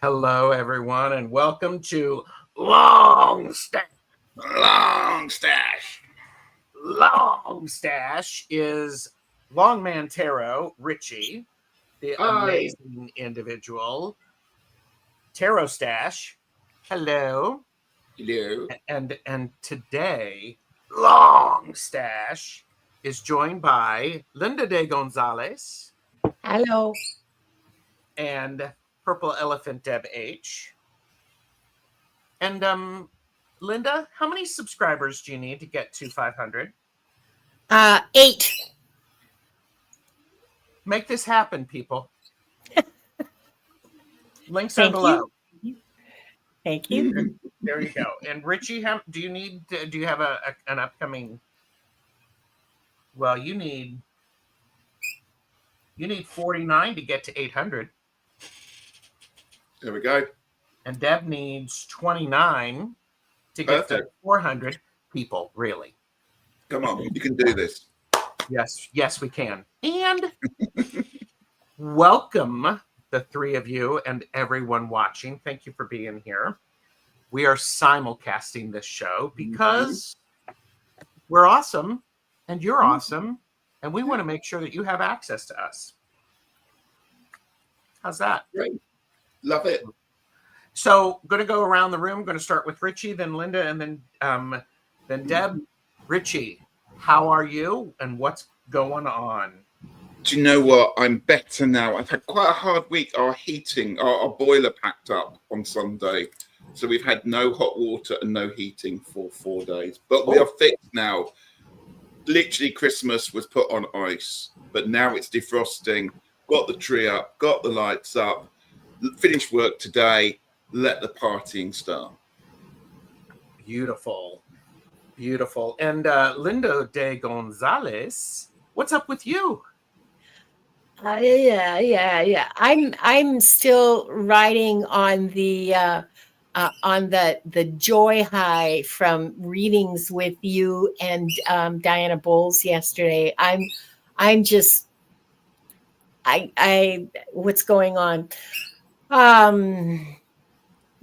Hello, everyone, and welcome to Long Stash. Long Stash. Long Stash is Longman Tarot Ritchie, the amazing individual. Tarot Stash, hello. Hello. And today, Long Stash is joined by Linda de Gonzalez. Hello. And Purple Elephant Deb H. And Linda, how many subscribers do you need to get to 500? 8. Make this happen, people. Links are below. Thank you. There you go. And Richie, do you have an upcoming? Well, you need 49 to get to 800. There we go. And Deb needs 29 to get to 400 people. Really? Come on, you can do this. Yes, we can. And welcome the three of you and everyone watching. Thank you for being here. We are simulcasting this show because we're awesome and you're awesome, and we want to make sure that you have access to us. How's that? Great. Love it. So, going to go around the room. Going to start with Richie, then Linda, and then Deb. Richie, how are you, and what's going on? Do you know what? I'm better now. I've had quite a hard week. Our heating, our boiler packed up on Sunday, so we've had no hot water and no heating for 4 days. But we are fixed now. Literally, Christmas was put on ice, but now it's defrosting. Got the tree up, got the lights up. Finished work today. Let the partying start. Beautiful. And Linda de Gonzalez, what's up with you? Yeah. I'm still riding on the joy high from readings with you and Diana Bowles yesterday. I'm just what's going on?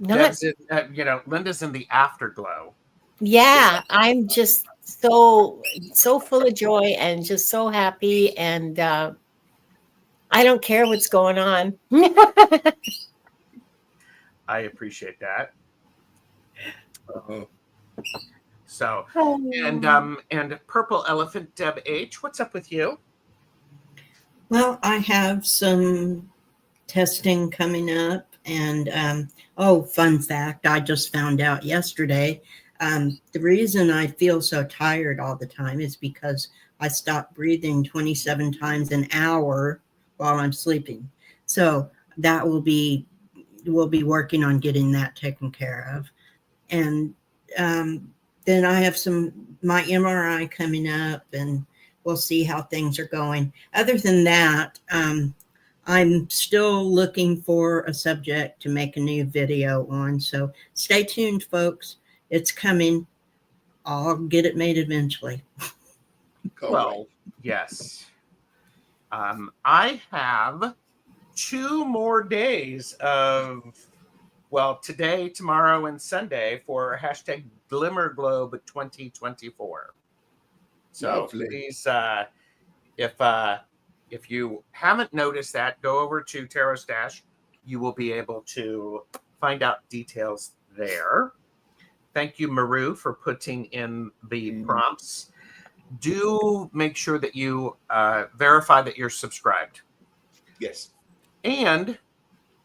Linda's in the afterglow. Yeah, I'm just so full of joy and just so happy, and I don't care what's going on. I appreciate that. Uh-huh. So, and Purple Elephant Deb H, what's up with you? Well, I have some testing coming up, and fun fact, I just found out yesterday. The reason I feel so tired all the time is because I stop breathing 27 times an hour while I'm sleeping. So that we'll be working on getting that taken care of. And then I have my MRI coming up, and we'll see how things are going. Other than that, I'm still looking for a subject to make a new video on. So stay tuned, folks. It's coming. I'll get it made eventually. Well, yes. I have 2 more days of, today, tomorrow, and Sunday for hashtag GlimmerGlobe 2024. So please, if you haven't noticed that, go over to Tarot Stash. You will be able to find out details there. Thank you, Maru, for putting in the prompts. Do make sure that you verify that you're subscribed. Yes. And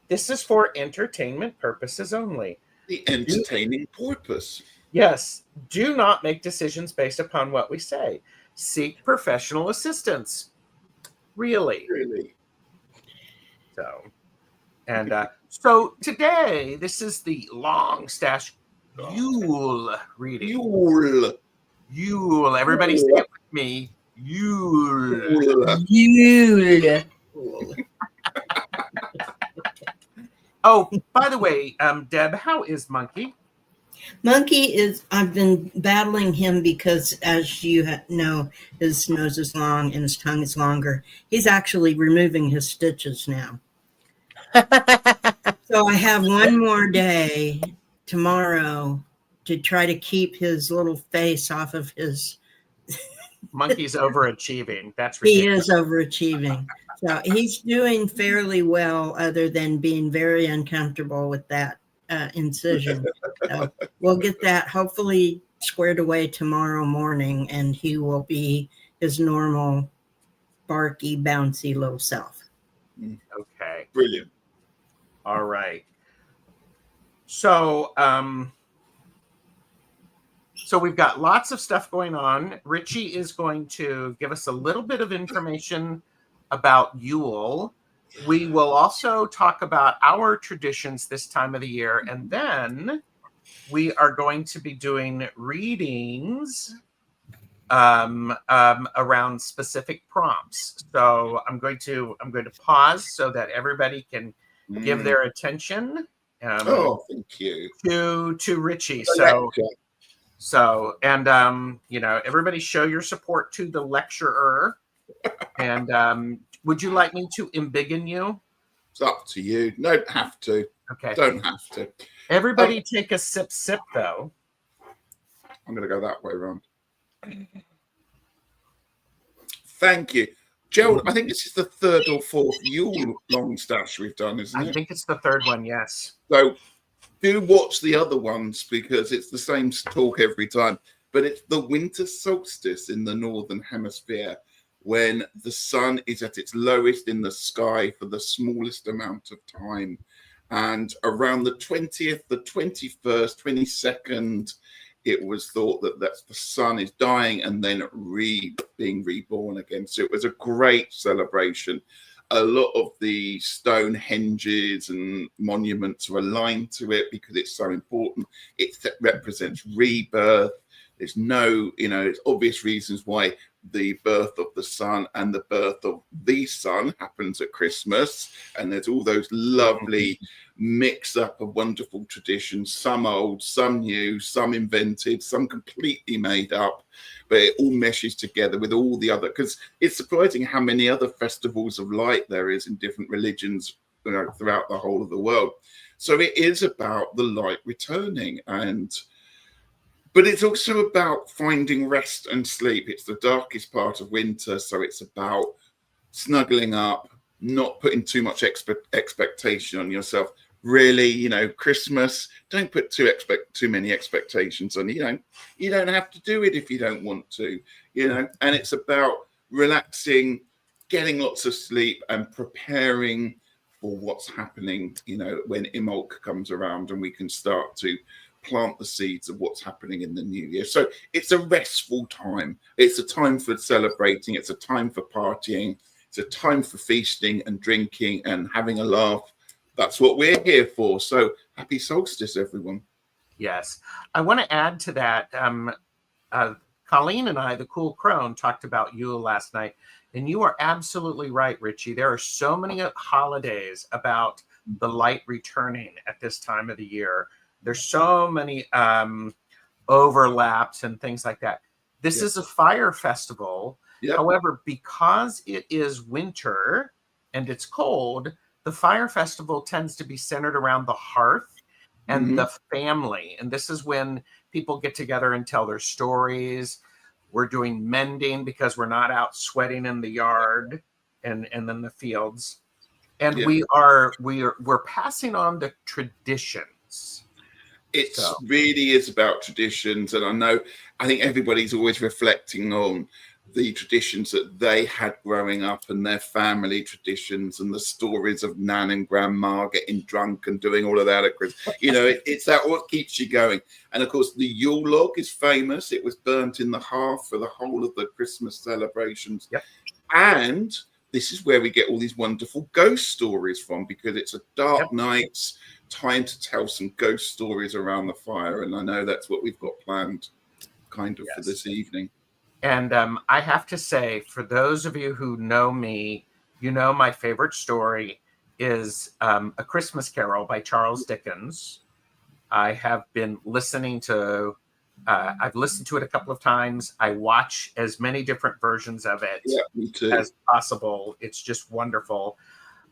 this is for entertainment purposes only. The entertaining purpose. Yes. Do not make decisions based upon what we say. Seek professional assistance. Really. So today, this is the Long Stash Yule reading. Yule. Everybody say it with me. Yule. Oh, by the way, Deb, how is Monkey? I've been battling him because, as you know, his nose is long and his tongue is longer. He's actually removing his stitches now. So I have one more day tomorrow to try to keep his little face off of his. Monkey's overachieving. That's He ridiculous. is overachieving. So he's doing fairly well, other than being very uncomfortable with that incision. So we'll get that hopefully squared away tomorrow morning, and he will be his normal, barky, bouncy little self. Okay. Brilliant. All right. So, so we've got lots of stuff going on. Richie is going to give us a little bit of information about Yule. We will also talk about our traditions this time of the year, and then we are going to be doing readings around specific prompts. So I'm going to pause so that everybody can give their attention Thank you. to Richie. Lecture. So and you know, everybody show your support to the lecturer. And would you like me to embiggen you? It's up to you. Don't have to. Okay. Don't have to. Everybody take a sip though. I'm going to go that way around. Thank you. Gerald, I think this is the third or fourth Yule long stash we've done, isn't it? I think it's the third one, yes. So do watch the other ones because it's the same talk every time. But it's the winter solstice in the northern hemisphere when the sun is at its lowest in the sky for the smallest amount of time. And around the 20th, the 21st, 22nd, it was thought that the sun is dying and then being reborn again. So it was a great celebration. A lot of the Stonehenges and monuments are aligned to it because it's so important. It represents rebirth. There's no, it's obvious reasons why the birth of the sun and the birth of the sun happens at Christmas. And there's all those lovely mix up of wonderful traditions, some old, some new, some invented, some completely made up, but it all meshes together with all the other, because it's surprising how many other festivals of light there is in different religions throughout the whole of the world. So it is about the light returning, but it's also about finding rest and sleep. It's the darkest part of winter, so it's about snuggling up, not putting too much expectation on yourself. Really, Christmas, don't put too many expectations on it. You don't have to do it if you don't want to, and it's about relaxing, getting lots of sleep and preparing for what's happening, when Imbolc comes around and we can start to plant the seeds of what's happening in the new year. So it's a restful time. It's a time for celebrating. It's a time for partying. It's a time for feasting and drinking and having a laugh. That's what we're here for. So happy solstice, everyone. Yes. I want to add to that. Colleen and I, the Cool Crone, talked about Yule last night. And you are absolutely right, Richie. There are so many holidays about the light returning at this time of the year. There's so many overlaps and things like that. This is a fire festival. Yep. However, because it is winter and it's cold, the fire festival tends to be centered around the hearth and the family. And this is when people get together and tell their stories. We're doing mending because we're not out sweating in the yard and then the fields. And we're passing on the traditions. It really is about traditions. And I think everybody's always reflecting on the traditions that they had growing up and their family traditions and the stories of Nan and Grandma getting drunk and doing all of that. It's that what keeps you going. And of course, the Yule log is famous. It was burnt in the hearth for the whole of the Christmas celebrations. Yep. And this is where we get all these wonderful ghost stories from, because it's a dark night's time to tell some ghost stories around the fire. And I know that's what we've got planned for this evening. And I have to say, for those of you who know me, my favorite story is A Christmas Carol by Charles Dickens. I have been listening to, I've listened to it a couple of times. I watch as many different versions of it me too. as possible. It's just wonderful.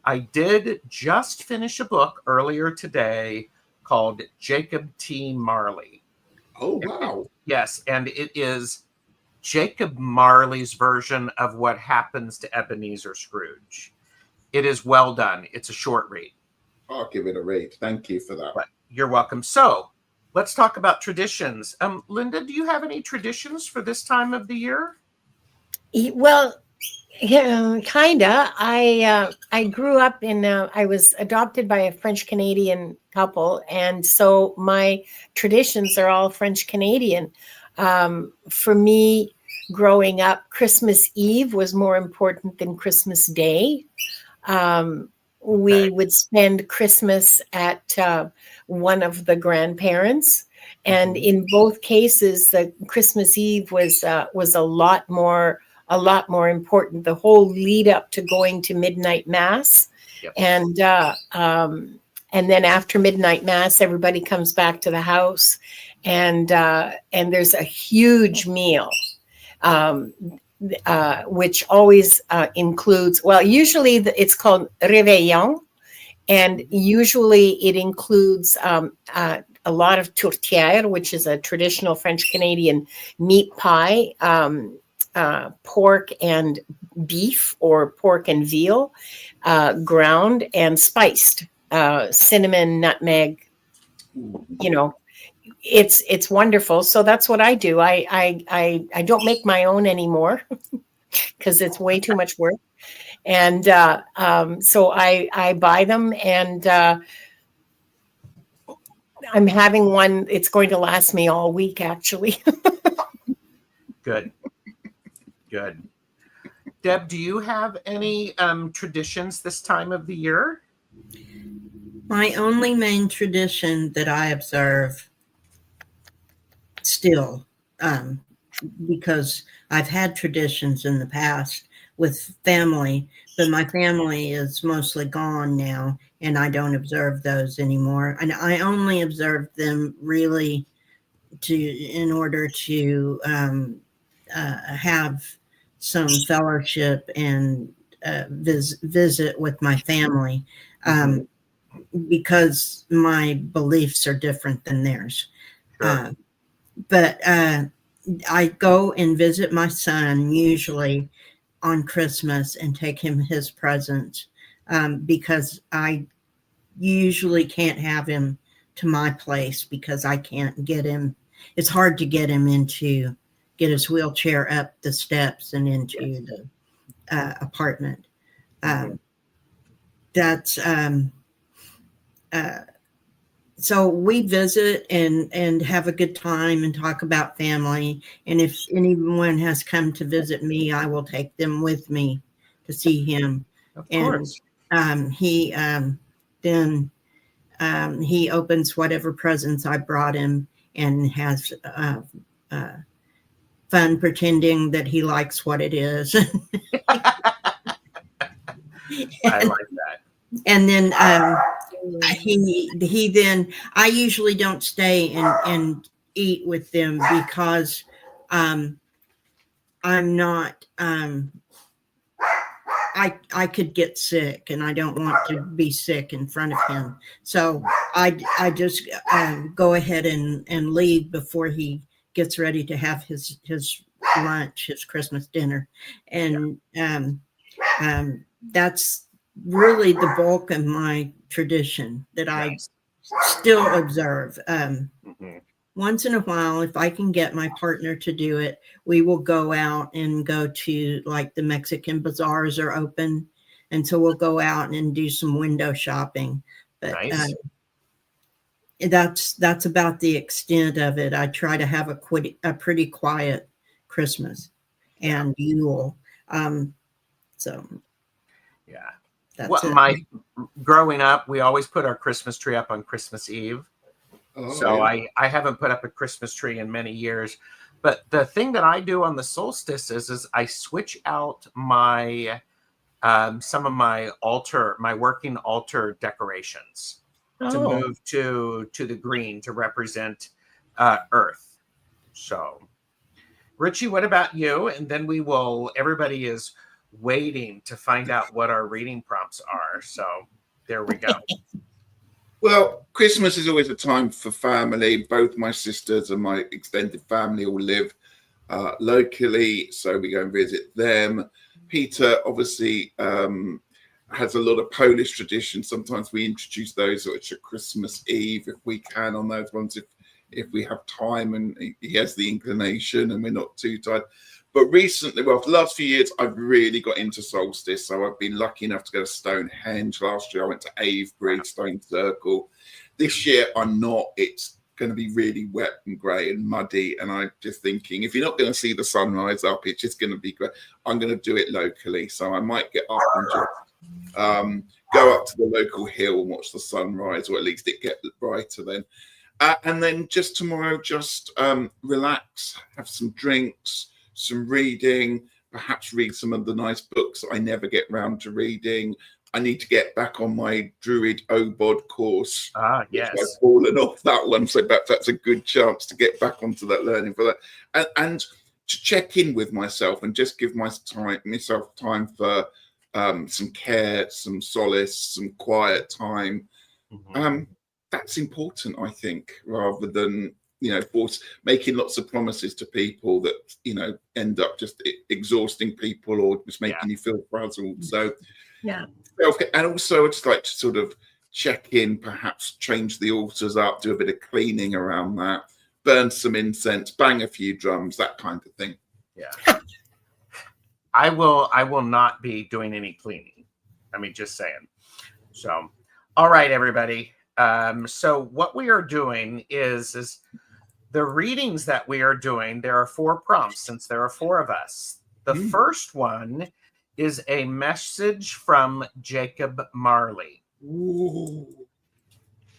I did just finish a book earlier today called Jacob T. Marley. Oh, wow. Yes, and it is Jacob Marley's version of what happens to Ebenezer Scrooge. It is well done. It's a short read. I'll give it a read. Thank you for that. But you're welcome. So let's talk about traditions. Linda, do you have any traditions for this time of the year? Well, yeah, kinda. I grew up in. I was adopted by a French Canadian couple, and so my traditions are all French Canadian. For me, growing up, Christmas Eve was more important than Christmas Day. We would spend Christmas at one of the grandparents, and in both cases, the Christmas Eve was a lot more important. The whole lead up to going to midnight mass, Yep. And then after midnight mass, everybody comes back to the house, and there's a huge meal. Which always includes, well, usually it's called réveillon, and usually it includes a lot of tourtière, which is a traditional French Canadian meat pie, pork and beef or pork and veal, ground and spiced, cinnamon, nutmeg, it's wonderful. So that's what I do. I don't make my own anymore because it's way too much work. And so I buy them, and I'm having one. It's going to last me all week, actually. Good. Deb, do you have any traditions this time of the year? My only main tradition that I observe still, because I've had traditions in the past with family, but my family is mostly gone now, and I don't observe those anymore. And I only observe them really in order to have some fellowship and visit with my family, because my beliefs are different than theirs. Sure. But I go and visit my son usually on Christmas and take him his presents, because I usually can't have him to my place because I can't get him. It's hard to get him get his wheelchair up the steps and into the apartment. So we visit and have a good time and talk about family. And if anyone has come to visit me, I will take them with me to see him. Of course. And then he opens whatever presents I brought him and has fun pretending that he likes what it is. I like that. And then he then, I usually don't stay and eat with them because I'm not, I could get sick, and I don't want to be sick in front of him. So I just go ahead and leave before he gets ready to have his lunch, his Christmas dinner. And that's really the bulk of my tradition that I still observe. Once in a while, if I can get my partner to do it, we will go out and go to, like, the Mexican bazaars are open. And so we'll go out and do some window shopping. But that's about the extent of it. I try to have a pretty quiet Christmas and Yule. So yeah. That's well, growing up, we always put our Christmas tree up on Christmas Eve. So I haven't put up a Christmas tree in many years. But the thing that I do on the solstice is I switch out my some of my working altar decorations to move to the green to represent Earth. So, Richie, what about you? And then everybody is waiting to find out what our reading prompts are. So there we go. Well, Christmas is always a time for family. Both my sisters and my extended family all live locally, so we go and visit them. Peter obviously has a lot of Polish traditions. Sometimes we introduce those which are Christmas Eve if we can on those ones, if we have time and he has the inclination and we're not too tired. But recently, well, for the last few years, I've really got into solstice. So I've been lucky enough to go to Stonehenge. Last year, I went to Avebury, Stone Circle. This year, I'm not. It's going to be really wet and grey and muddy. And I'm just thinking, if you're not going to see the sunrise up, it's just going to be great. I'm going to do it locally. So I might get up and just go up to the local hill and watch the sunrise, or at least it gets brighter then. And then just tomorrow, just relax, have some drinks, some reading, perhaps read some of the nice books that I never get round to reading. I need to get back on my Druid OBOD course. Yes. I've fallen off that one, so that's a good chance to get back onto that learning for that. And to check in with myself and just give myself time for some care, some solace, some quiet time. That's important, I think, rather than making lots of promises to people that, end up just exhausting people or just making you feel frazzled. So, and also I'd just like to sort of check in, perhaps change the altars up, do a bit of cleaning around that, burn some incense, bang a few drums, that kind of thing. Yeah. I will not be doing any cleaning. I mean, just saying. So, all right, everybody. So what we are doing is the readings that we are doing, there are 4 prompts since there are 4 of us. The first one is a message from Jacob Marley. Ooh.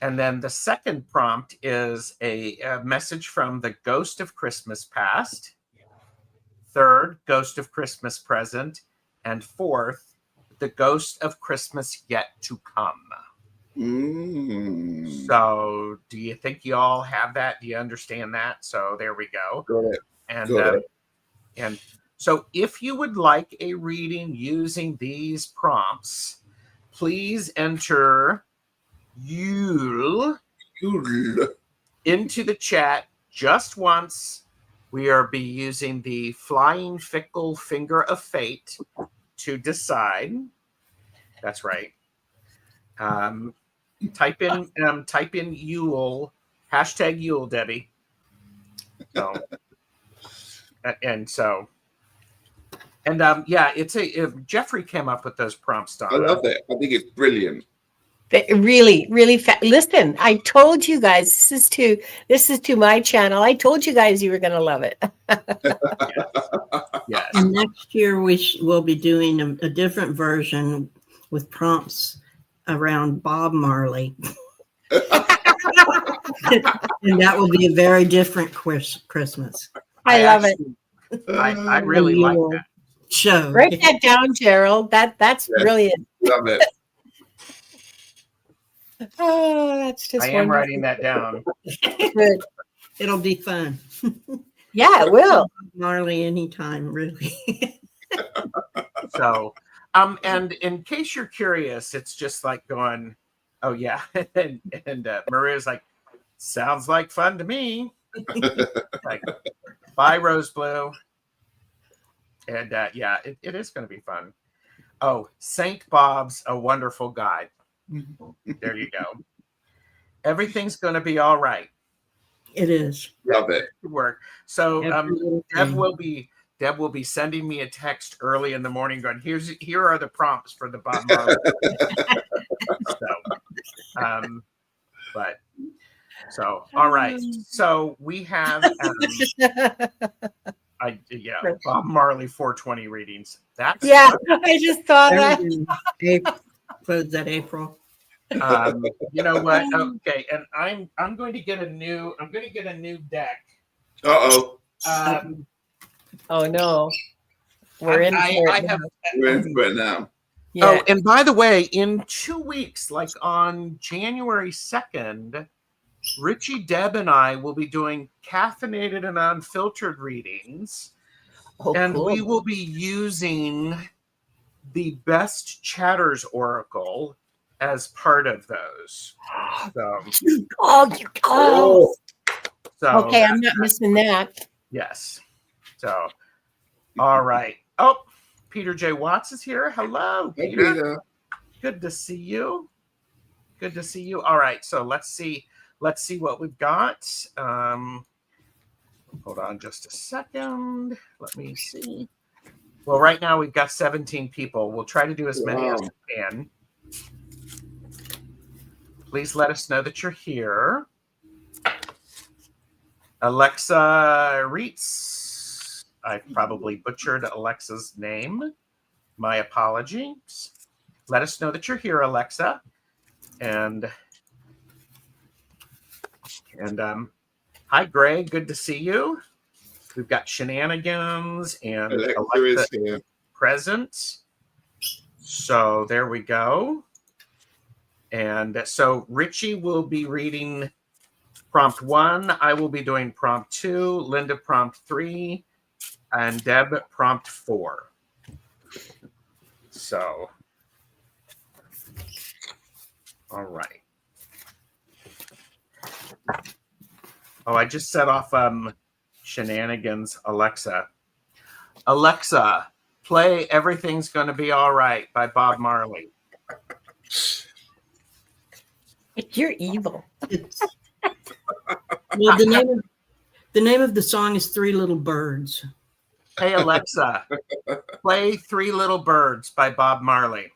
And then the second prompt is a message from the Ghost of Christmas Past. Third, Ghost of Christmas Present. And fourth, the Ghost of Christmas Yet to Come. So do you think you all have that? Do you understand that? So there we go. Got it. And and so if you would like a reading using these prompts, please enter Yule into the chat just once. We are be using the flying fickle finger of fate to decide. That's right. Type in Yule, hashtag Yule, Debbie. So, it's Jeffrey came up with those prompts, Donna. I love it. I think it's brilliant. Really, really listen, I told you guys this is to my channel. I told you guys you were going to love it. Yes. And next year we'll be doing a different version with prompts around Bob Marley. And that will be a very different Christmas. I love it. I really like that. Show. Write that down, Gerald. That's brilliant. Love it. Oh, that's just I am writing that down. Good. It'll be fun. Yeah, it will. Marley anytime, really. So, and in case you're curious, it's just like going, oh yeah, and Maria's like, sounds like fun to me. Like, bye, Rose Blue. And it is going to be fun. Oh, Saint Bob's a wonderful guide. There you go. Everything's going to be all right. It is. Love it. Good work. So Deb will be sending me a text early in the morning going, here are the prompts for the Bob Marley. All right. So we have Bob Marley 420 readings. I just thought that. Was that April? You know what? Okay, and I'm going to get a new deck. Uh-oh. Oh no. We're in for it now. Yeah. Oh, and by the way, in 2 weeks, like on January 2nd, Richie, Deb, and I will be doing caffeinated and unfiltered readings. Oh, and cool. we will be using the best chatters oracle as part of those. So, Oh. so Okay, I'm not missing that. yes. So, all right. Oh, Peter J. Watts is here. Hello, Hey, Peter. Peter. Good to see you. Good to see you. All right. So let's see what we've got. Hold on just a second. Let me see. Well, right now we've got 17 people. We'll try to do as many as we can. Please let us know that you're here. Alexa Reitz. I probably butchered Alexa's name. My apologies. Let us know that you're here, Alexa. And hi, Greg. Good to see you. We've got Shenanigans and Alexa is here. Present. So there we go. And so Richie will be reading prompt 1. I will be doing prompt 2. Linda prompt 3. And Deb prompt 4. So, all right. Oh, I just set off Shenanigans Alexa. Alexa, play Everything's Gonna Be All Right by Bob Marley. You're evil. Well, the name of the song is Three Little Birds. Hey, Alexa, play Three Little Birds by Bob Marley.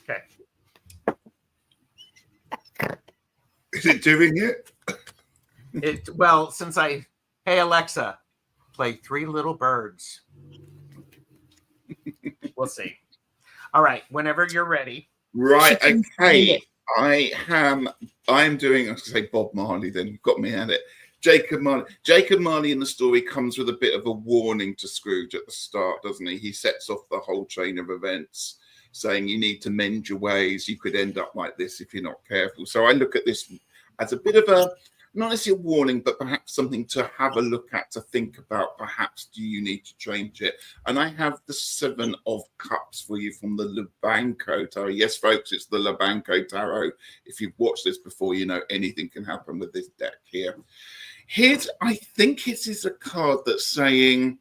Okay. Is it doing it? Well, hey, Alexa, play Three Little Birds. We'll see. All right. Whenever you're ready. Right. Okay. I'm doing, I was going to say Bob Marley, then you've got me at it. Jacob Marley in the story comes with a bit of a warning to Scrooge at the start, doesn't he? He sets off the whole chain of events saying you need to mend your ways. You could end up like this if you're not careful. So I look at this as a bit of a, not necessarily a warning, but perhaps something to have a look at, to think about. Perhaps do you need to change it? And I have the 7 of Cups for you from the Labanco Tarot. Yes, folks, it's the Labanco Tarot. If you've watched this before, you know anything can happen with this deck here. I think this is a card that's saying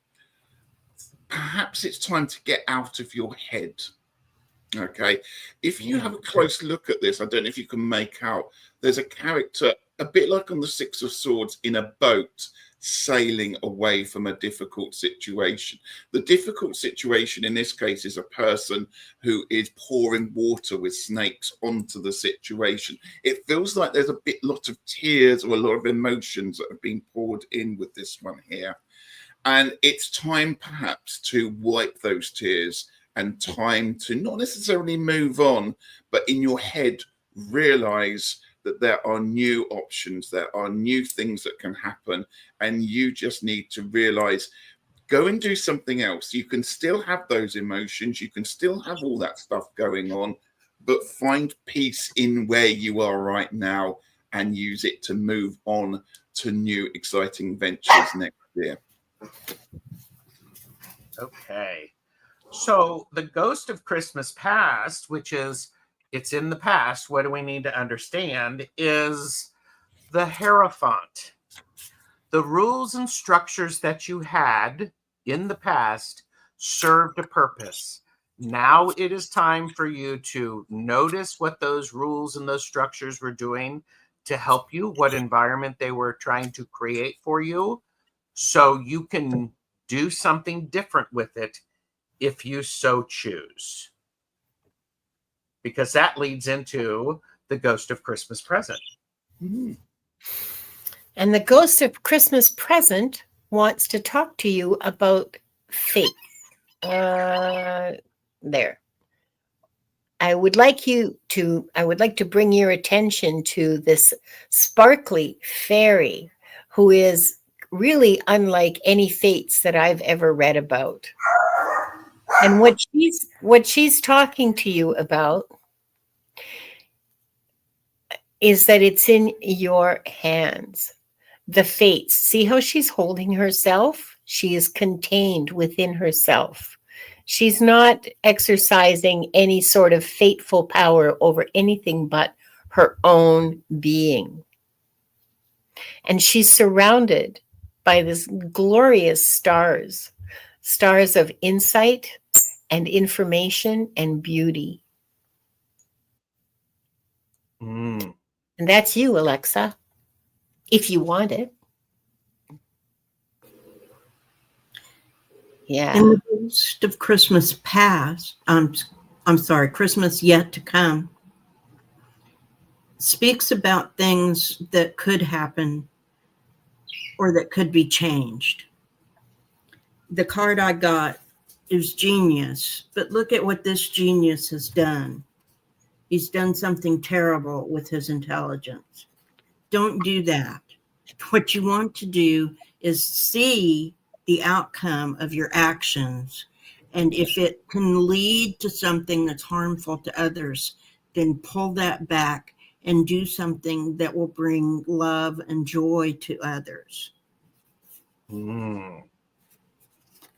perhaps it's time to get out of your head. Okay. If you have a close look at this, I don't know if you can make out, there's a character a bit like on the 6 of Swords in a boat sailing away from a difficult situation. The difficult situation in this case is a person who is pouring water with snakes onto the situation. It feels like there's a lot of tears or a lot of emotions that have been poured in with this one here. And it's time perhaps to wipe those tears and time to not necessarily move on, but in your head realize that there are new options, there are new things that can happen, and you just need to realize, go and do something else. You can still have those emotions, you can still have all that stuff going on, but find peace in where you are right now and use it to move on to new exciting ventures next year. Okay. So the Ghost of Christmas Past, which is it's in the past, what do we need to understand, is the Hierophant. The rules and structures that you had in the past served a purpose. Now it is time for you to notice what those rules and those structures were doing to help you, what environment they were trying to create for you, so you can do something different with it if you so choose. Because that leads into the Ghost of Christmas Present. And the Ghost of Christmas Present wants to talk to you about faith. There. I would like to bring your attention to this sparkly fairy who is really unlike any fates that I've ever read about. And what she's talking to you about is that it's in your hands. The fates. See how she's holding herself? She is contained within herself. She's not exercising any sort of fateful power over anything but her own being. And she's surrounded by this glorious stars of insight and information and beauty. Mm. And that's you, Alexa, if you want it. Yeah. In the Ghost of Christmas Past, I'm sorry, Christmas Yet to Come, speaks about things that could happen or that could be changed. The card I got is genius, but look at what this genius has done. He's done something terrible with his intelligence. Don't do that. What you want to do is see the outcome of your actions. And if it can lead to something that's harmful to others, then pull that back and do something that will bring love and joy to others. Mm.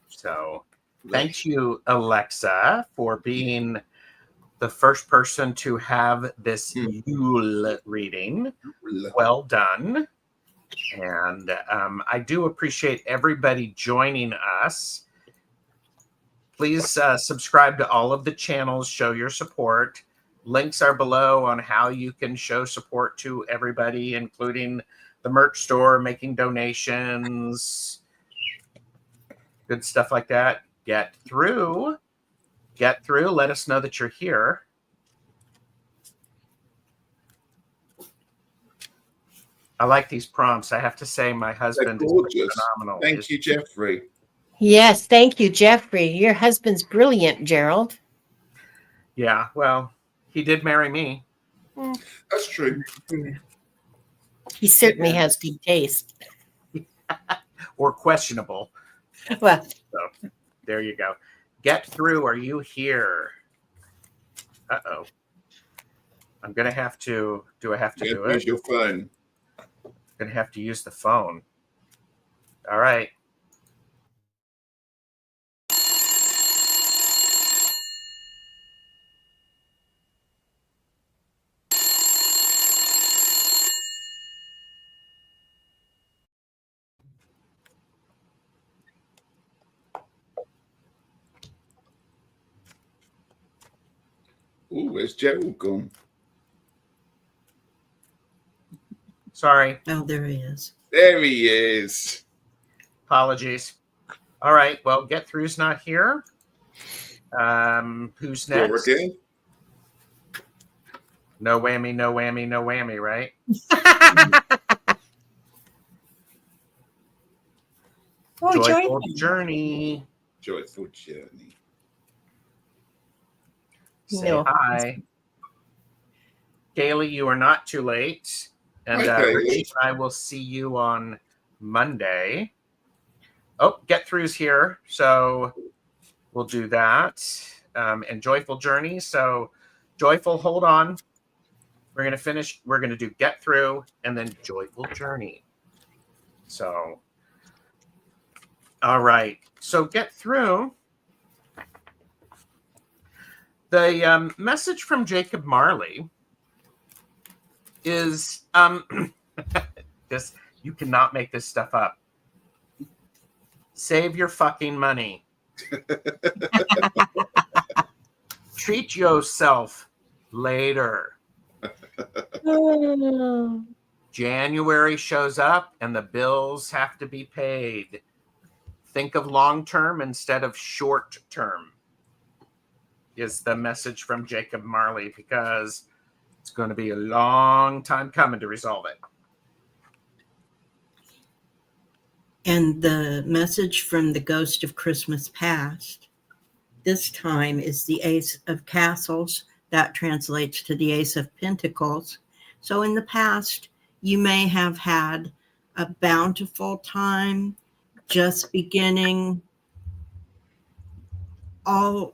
So thank you, Alexa, for being the first person to have this Yule reading. Well done. And I do appreciate everybody joining us. Please subscribe to all of the channels, show your support. Links are below on how you can show support to everybody, including the merch store, making donations, good stuff like that. Get through. Let us know that you're here. I like these prompts. I have to say, my husband is phenomenal. Thank you, Jeffrey. Yes, thank you, Jeffrey. Your husband's brilliant, Gerald. Yeah, well, he did marry me. That's true. He certainly has good taste. Or questionable. Well, so there you go. Get through. Are you here? Uh-oh. I'm going to have to. Do I have to do it? Use your phone. I'm going to have to use the phone. All right. Ooh, where's Gerald gone? Sorry. Oh, there he is. There he is. Apologies. All right. Well, Get Through's not here. Who's next? Again? No whammy, no whammy, no whammy, right? Oh, Joyful journey. Joyful journey. Say No. hi. Kaylee, you are not too late. And Hi, Kaylee. Richie and I will see you on Monday. Oh, Get Through's here. So we'll do that. And Joyful Journey. So Joyful, hold on. We're going to finish. We're going to do Get Through and then Joyful Journey. So, all right. So Get Through. The message from Jacob Marley is this. You cannot make this stuff up. Save your fucking money. Treat yourself later. January shows up and the bills have to be paid. Think of long term instead of short term, is the message from Jacob Marley, because it's going to be a long time coming to resolve it. And the message from the Ghost of Christmas Past this time is the Ace of Castles. That translates to the Ace of Pentacles. So in the past, you may have had a bountiful time, just beginning, all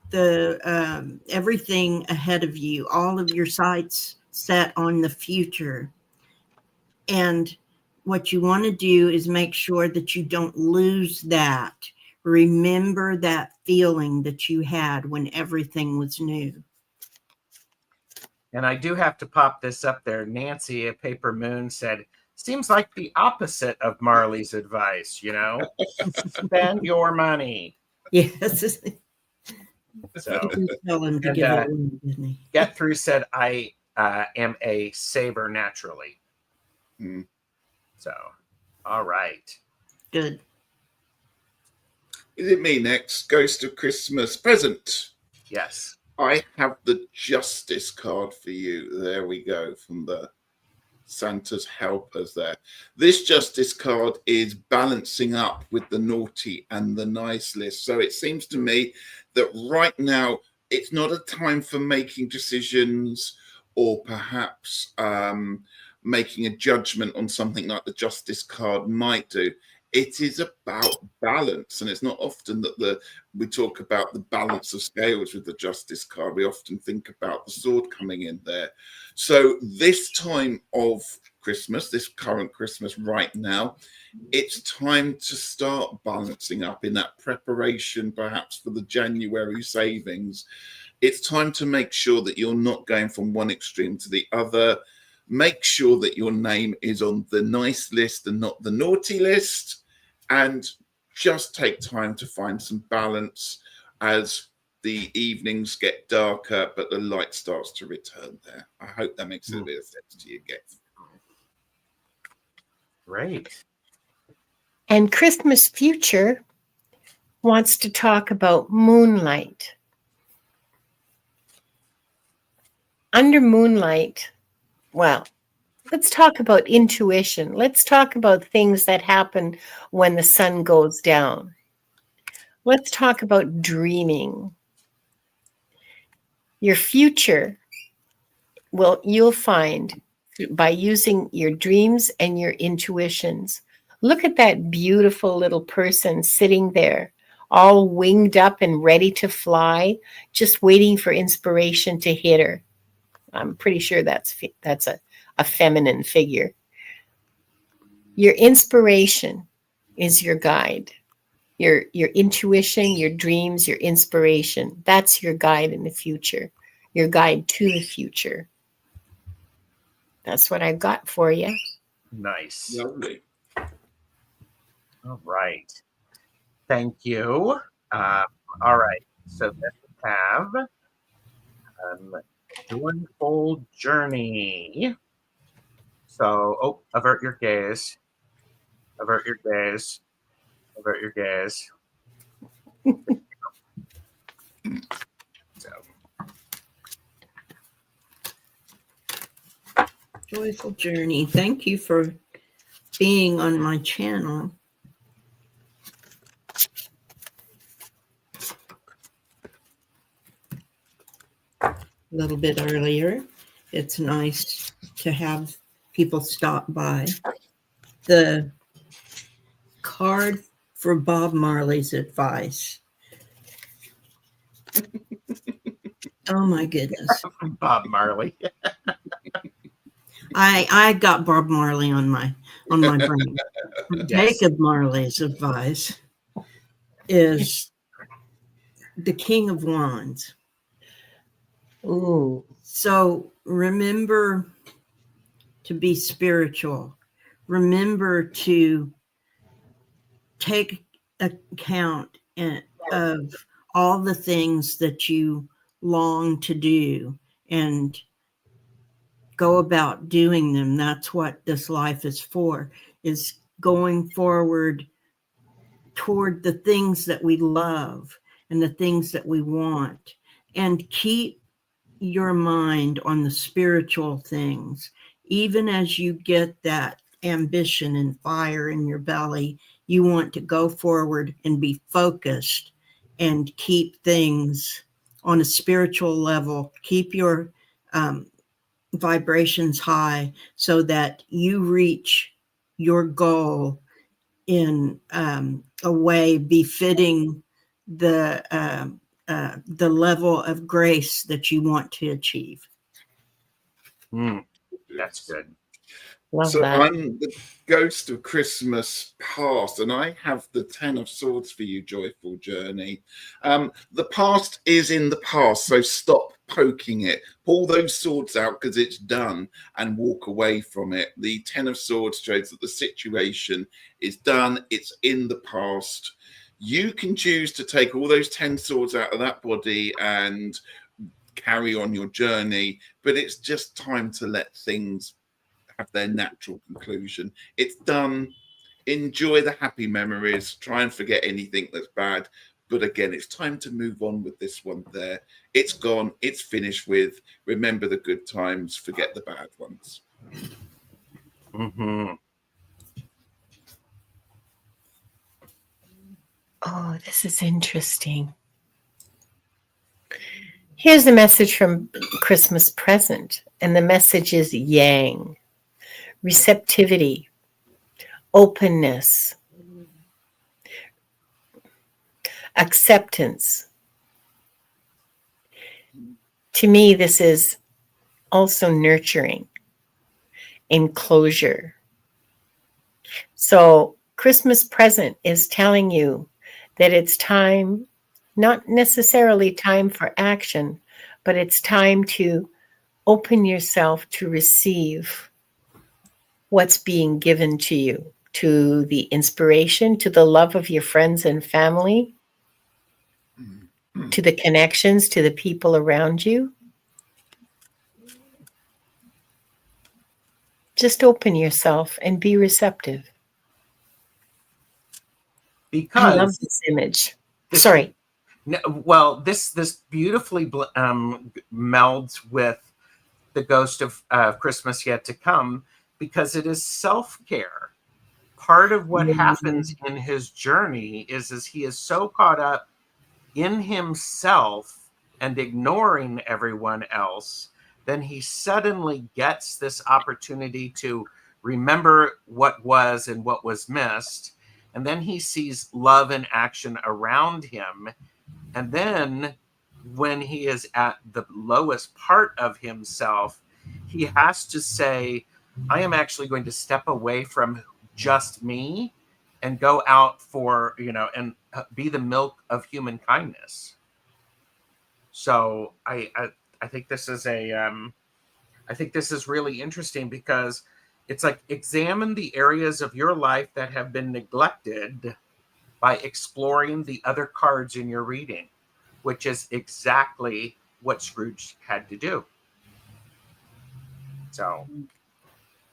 the everything ahead of you, all of your sights set on the future. And what you want to do is make sure that you don't lose that. remember that feeling that you had when everything was new. And I do have to pop this up there. Nancy at Paper Moon said, seems like the opposite of Marley's advice, spend your money. Yes. So, He did tell him to and, give it away, didn't he? Get Through said, I am a saver naturally. So, all right. Good. Is it me next? Ghost of Christmas Present. Yes. I have the Justice card for you. There we go, from the Santa's helpers there. This Justice card is balancing up with the naughty and the nice list. So it seems to me that right now it's not a time for making decisions or perhaps making a judgment on something like the Justice card might do. It is about balance, and it's not often that we talk about the balance of scales with the Justice card. We often think about the sword coming in there. So this time of Christmas, this current Christmas right now, it's time to start balancing up in that preparation perhaps for the January savings. It's time to make sure that you're not going from one extreme to the other. Make sure that your name is on the nice list and not the naughty list. And just take time to find some balance as the evenings get darker, but the light starts to return there. I hope that makes a bit of sense to you, Gav. Great. And Christmas Future wants to talk about moonlight. Under moonlight, well, let's talk about intuition. Let's talk about things that happen when the sun goes down. Let's talk about dreaming. Your future, well, you'll find by using your dreams and your intuitions. Look at that beautiful little person sitting there, all winged up and ready to fly, just waiting for inspiration to hit her. I'm pretty sure that's a feminine figure. Your inspiration is your guide. Your intuition, your dreams, your inspiration. That's your guide in the future. Your guide to the future. That's what I've got for you. Nice. Lovely. All right. Thank you. All right. So then we have Joyful Journey. So, avert your gaze. Avert your gaze. Avert your gaze. So, Joyful Journey. Thank you for being on my channel. A little bit earlier. It's nice to have people stop by. The card for Bob Marley's advice. Oh my goodness. Bob Marley. I got Bob Marley on my brain. Yes. Jacob Marley's advice is the King of Wands. Ooh. So remember to be spiritual. Remember to take account of all the things that you long to do and go about doing them. That's what this life is for, is going forward toward the things that we love and the things that we want, and keep your mind on the spiritual things. Even as you get that ambition and fire in your belly, you want to go forward and be focused and keep things on a spiritual level. Keep your vibrations high so that you reach your goal in a way befitting the level of grace that you want to achieve. That's good. Love So that. I'm the ghost of Christmas past, and I have the 10 of Swords for you, Joyful Journey. The past is in the past, so stop poking it. Pull those swords out because it's done and walk away from it. The 10 of Swords shows that the situation is done. It's in the past. You can choose to take all those 10 swords out of that body and carry on your journey, but it's just time to let things have their natural conclusion. It's done. Enjoy the happy memories. Try and forget anything that's bad. But again, it's time to move on with this one there. It's gone. It's finished with. Remember the good times. Forget the bad ones. Mm-hmm. Oh, this is interesting. Here's the message from Christmas Present, and the message is yang, receptivity, openness, acceptance. To me, this is also nurturing, enclosure. So Christmas Present is telling you that it's time, not necessarily time for action, but it's time to open yourself to receive what's being given to you, to the inspiration, to the love of your friends and family, to the connections, to the people around you. Just open yourself and be receptive. I love Because this image. Sorry. no, well, this beautifully melds with the ghost of Christmas yet to come, because it is self-care. Part of what happens in his journey is he is so caught up in himself and ignoring everyone else, then he suddenly gets this opportunity to remember what was and what was missed. And then he sees love in action around him. And then when he is at the lowest part of himself, he has to say, I am actually going to step away from just me and go out for, and be the milk of human kindness. So I think this is I think this is really interesting, because it's like, examine the areas of your life that have been neglected by exploring the other cards in your reading, which is exactly what Scrooge had to do. So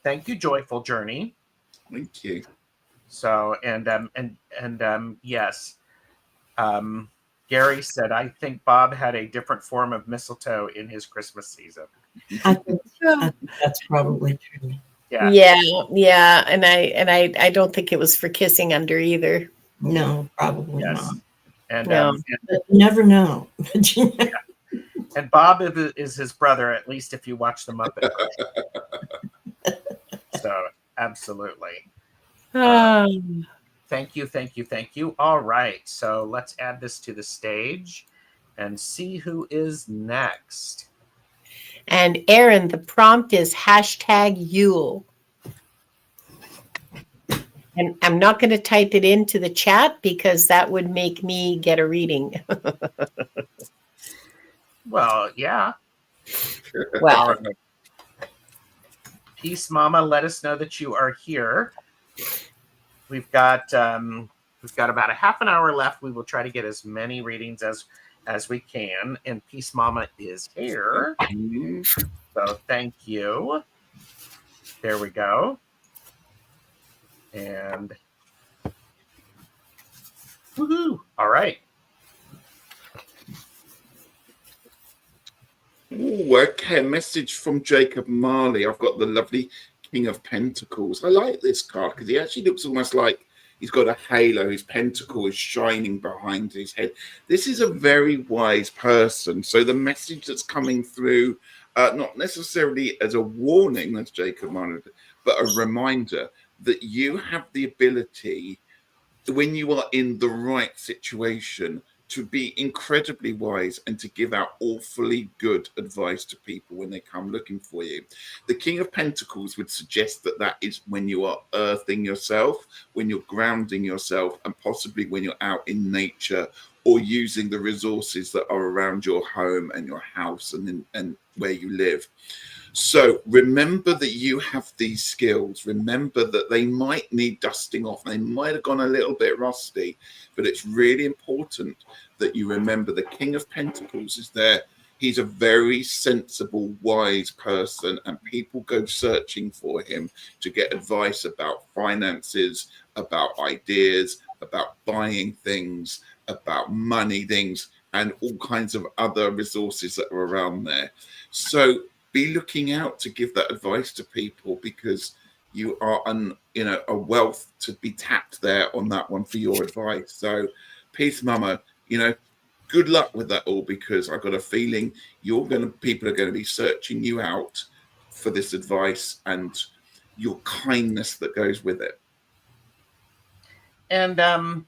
thank you, Joyful Journey. Thank you. So, yes, Gary said, I think Bob had a different form of mistletoe in his Christmas season. I think that's probably true. Yeah. And I don't think it was for kissing under either. No, probably Yes. not. And No. But you never know. and Bob is his brother, at least if you watch the Muppet. So absolutely. Thank you. All right, so let's add this to the stage and see who is next. And Aaron, the prompt is #Yule. And I'm not going to type it into the chat because that would make me get a reading. Well, yeah. Well, Peace Mama, let us know that you are here. We've got about a half an hour left. We will try to get as many readings as we can. And Peace Mama is here. So thank you. There we go. And woohoo! All right. Ooh, okay, a message from Jacob Marley. I've got the lovely King of Pentacles. I like this card because he actually looks almost like he's got a halo. His pentacle is shining behind his head. This is a very wise person. So the message that's coming through, not necessarily as a warning, as Jacob Marley, but a reminder that you have the ability, when you are in the right situation, to be incredibly wise and to give out awfully good advice to people when they come looking for you. The King of Pentacles would suggest that that is when you are earthing yourself, when you're grounding yourself, and possibly when you're out in nature or using the resources that are around your home and your house and where you live. So remember that you have these skills. Remember that they might need dusting off. They might have gone a little bit rusty, but it's really important that you remember the King of Pentacles is there. He's a very sensible, wise person, and people go searching for him to get advice about finances, about ideas, about buying things, about money things, and all kinds of other resources that are around there. So be looking out to give that advice to people, because you are a wealth to be tapped there on that one for your advice. So peace, Mama. Good luck with that all, because I got a feeling people are going to be searching you out for this advice and your kindness that goes with it. And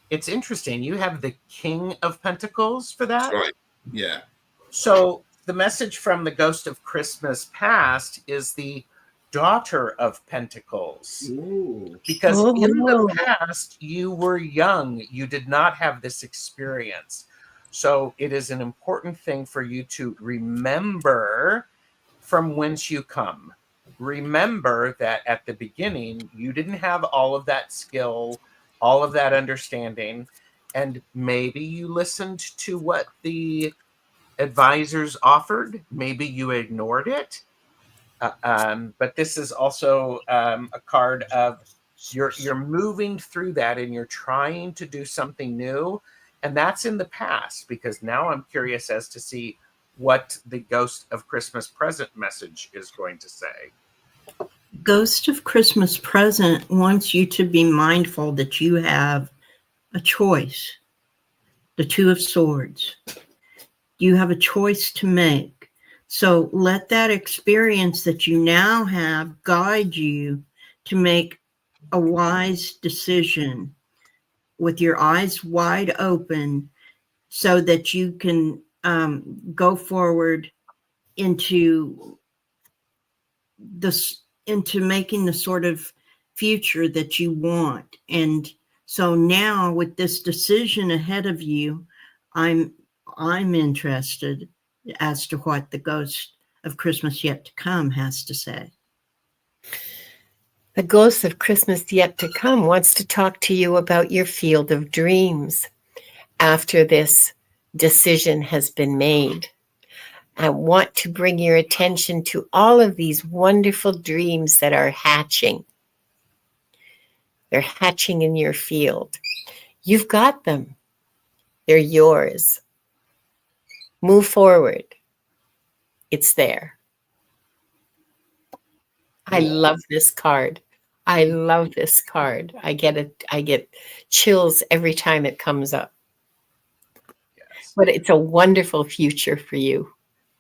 it's interesting. You have the King of Pentacles for that. That's right. Yeah. So the message from the Ghost of Christmas Past is the Daughter of Pentacles. Ooh. Because in the past, you were young. You did not have this experience. So it is an important thing for you to remember from whence you come. Remember that at the beginning, you didn't have all of that skill, all of that understanding, and maybe you listened to what the advisors offered. Maybe you ignored it. But this is also a card of you're moving through that and you're trying to do something new. And that's in the past, because now I'm curious as to see what the Ghost of Christmas Present message is going to say. Ghost of Christmas Present wants you to be mindful that you have a choice. The Two of Swords. You have a choice to make. So let that experience that you now have guide you to make a wise decision with your eyes wide open, so that you can go forward into making the sort of future that you want. And so now with this decision ahead of you, I'm interested as to what the Ghost of Christmas Yet to Come has to say. The Ghost of Christmas Yet to Come wants to talk to you about your field of dreams after this decision has been made. I want to bring your attention to all of these wonderful dreams that are hatching. They're hatching in your field. You've got them. They're yours. Move forward. It's there. I love this card. I love this card. I get chills every time it comes up. Yes. But it's a wonderful future for you.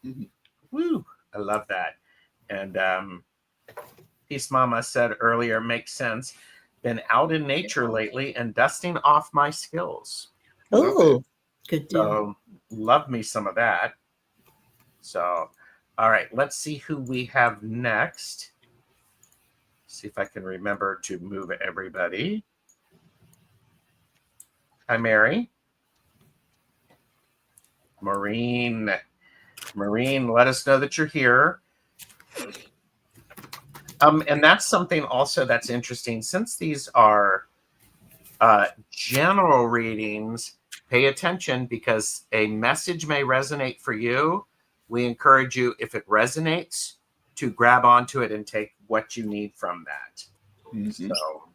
Mm-hmm. Woo! I love that. And Peace Mama said earlier, makes sense. Been out in nature lately and dusting off my skills. Oh, Good deal. So love me some of that. So, all right, let's see who we have next. See if I can remember to move everybody. Hi, Mary. Maureen, let us know that you're here. And that's something also that's interesting. Since these are general readings, pay attention, because a message may resonate for you. We encourage you, if it resonates, to grab onto it and take what you need from that. Mm-hmm. So,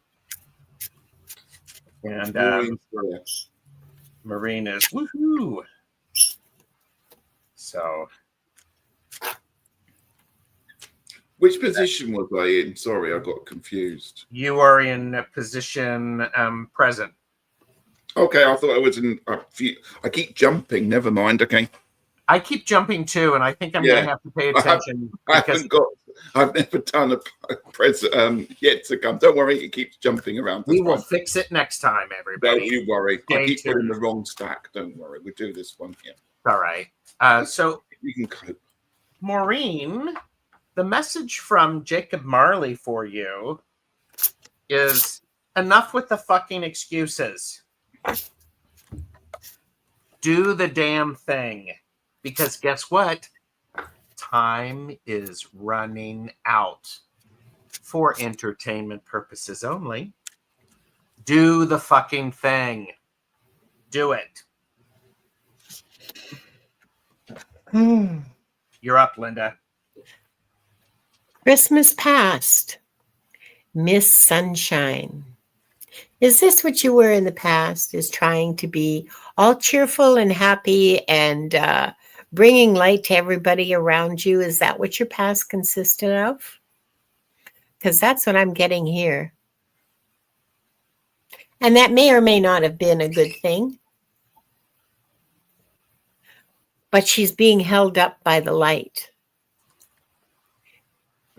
and Maureen is woohoo. So, which position was I in? Sorry, I got confused. you are in position present. Okay, I thought I was in a few. I keep jumping. Never mind. Okay. I keep jumping too, and I think I'm going to have to pay attention. I haven't got I've never done a present yet to come. Don't worry, it keeps jumping around. We will fix it next time, everybody. Don't you worry. Stay I keep putting tuned. the wrong stack. Don't worry. We'll do this one here. All right. So, You can cope. Maureen, the message from Jacob Marley for you is enough with the fucking excuses. Do the damn thing. Because guess what? Time is running out for entertainment purposes only. Do the fucking thing. Do it. You're up, Linda. Christmas past. Miss Sunshine. Is this what you were in the past? Is trying to be all cheerful and happy and bringing light to everybody around you? Is that what your past consisted of? Because that's what I'm getting here. And that may or may not have been a good thing. But she's being held up by the light.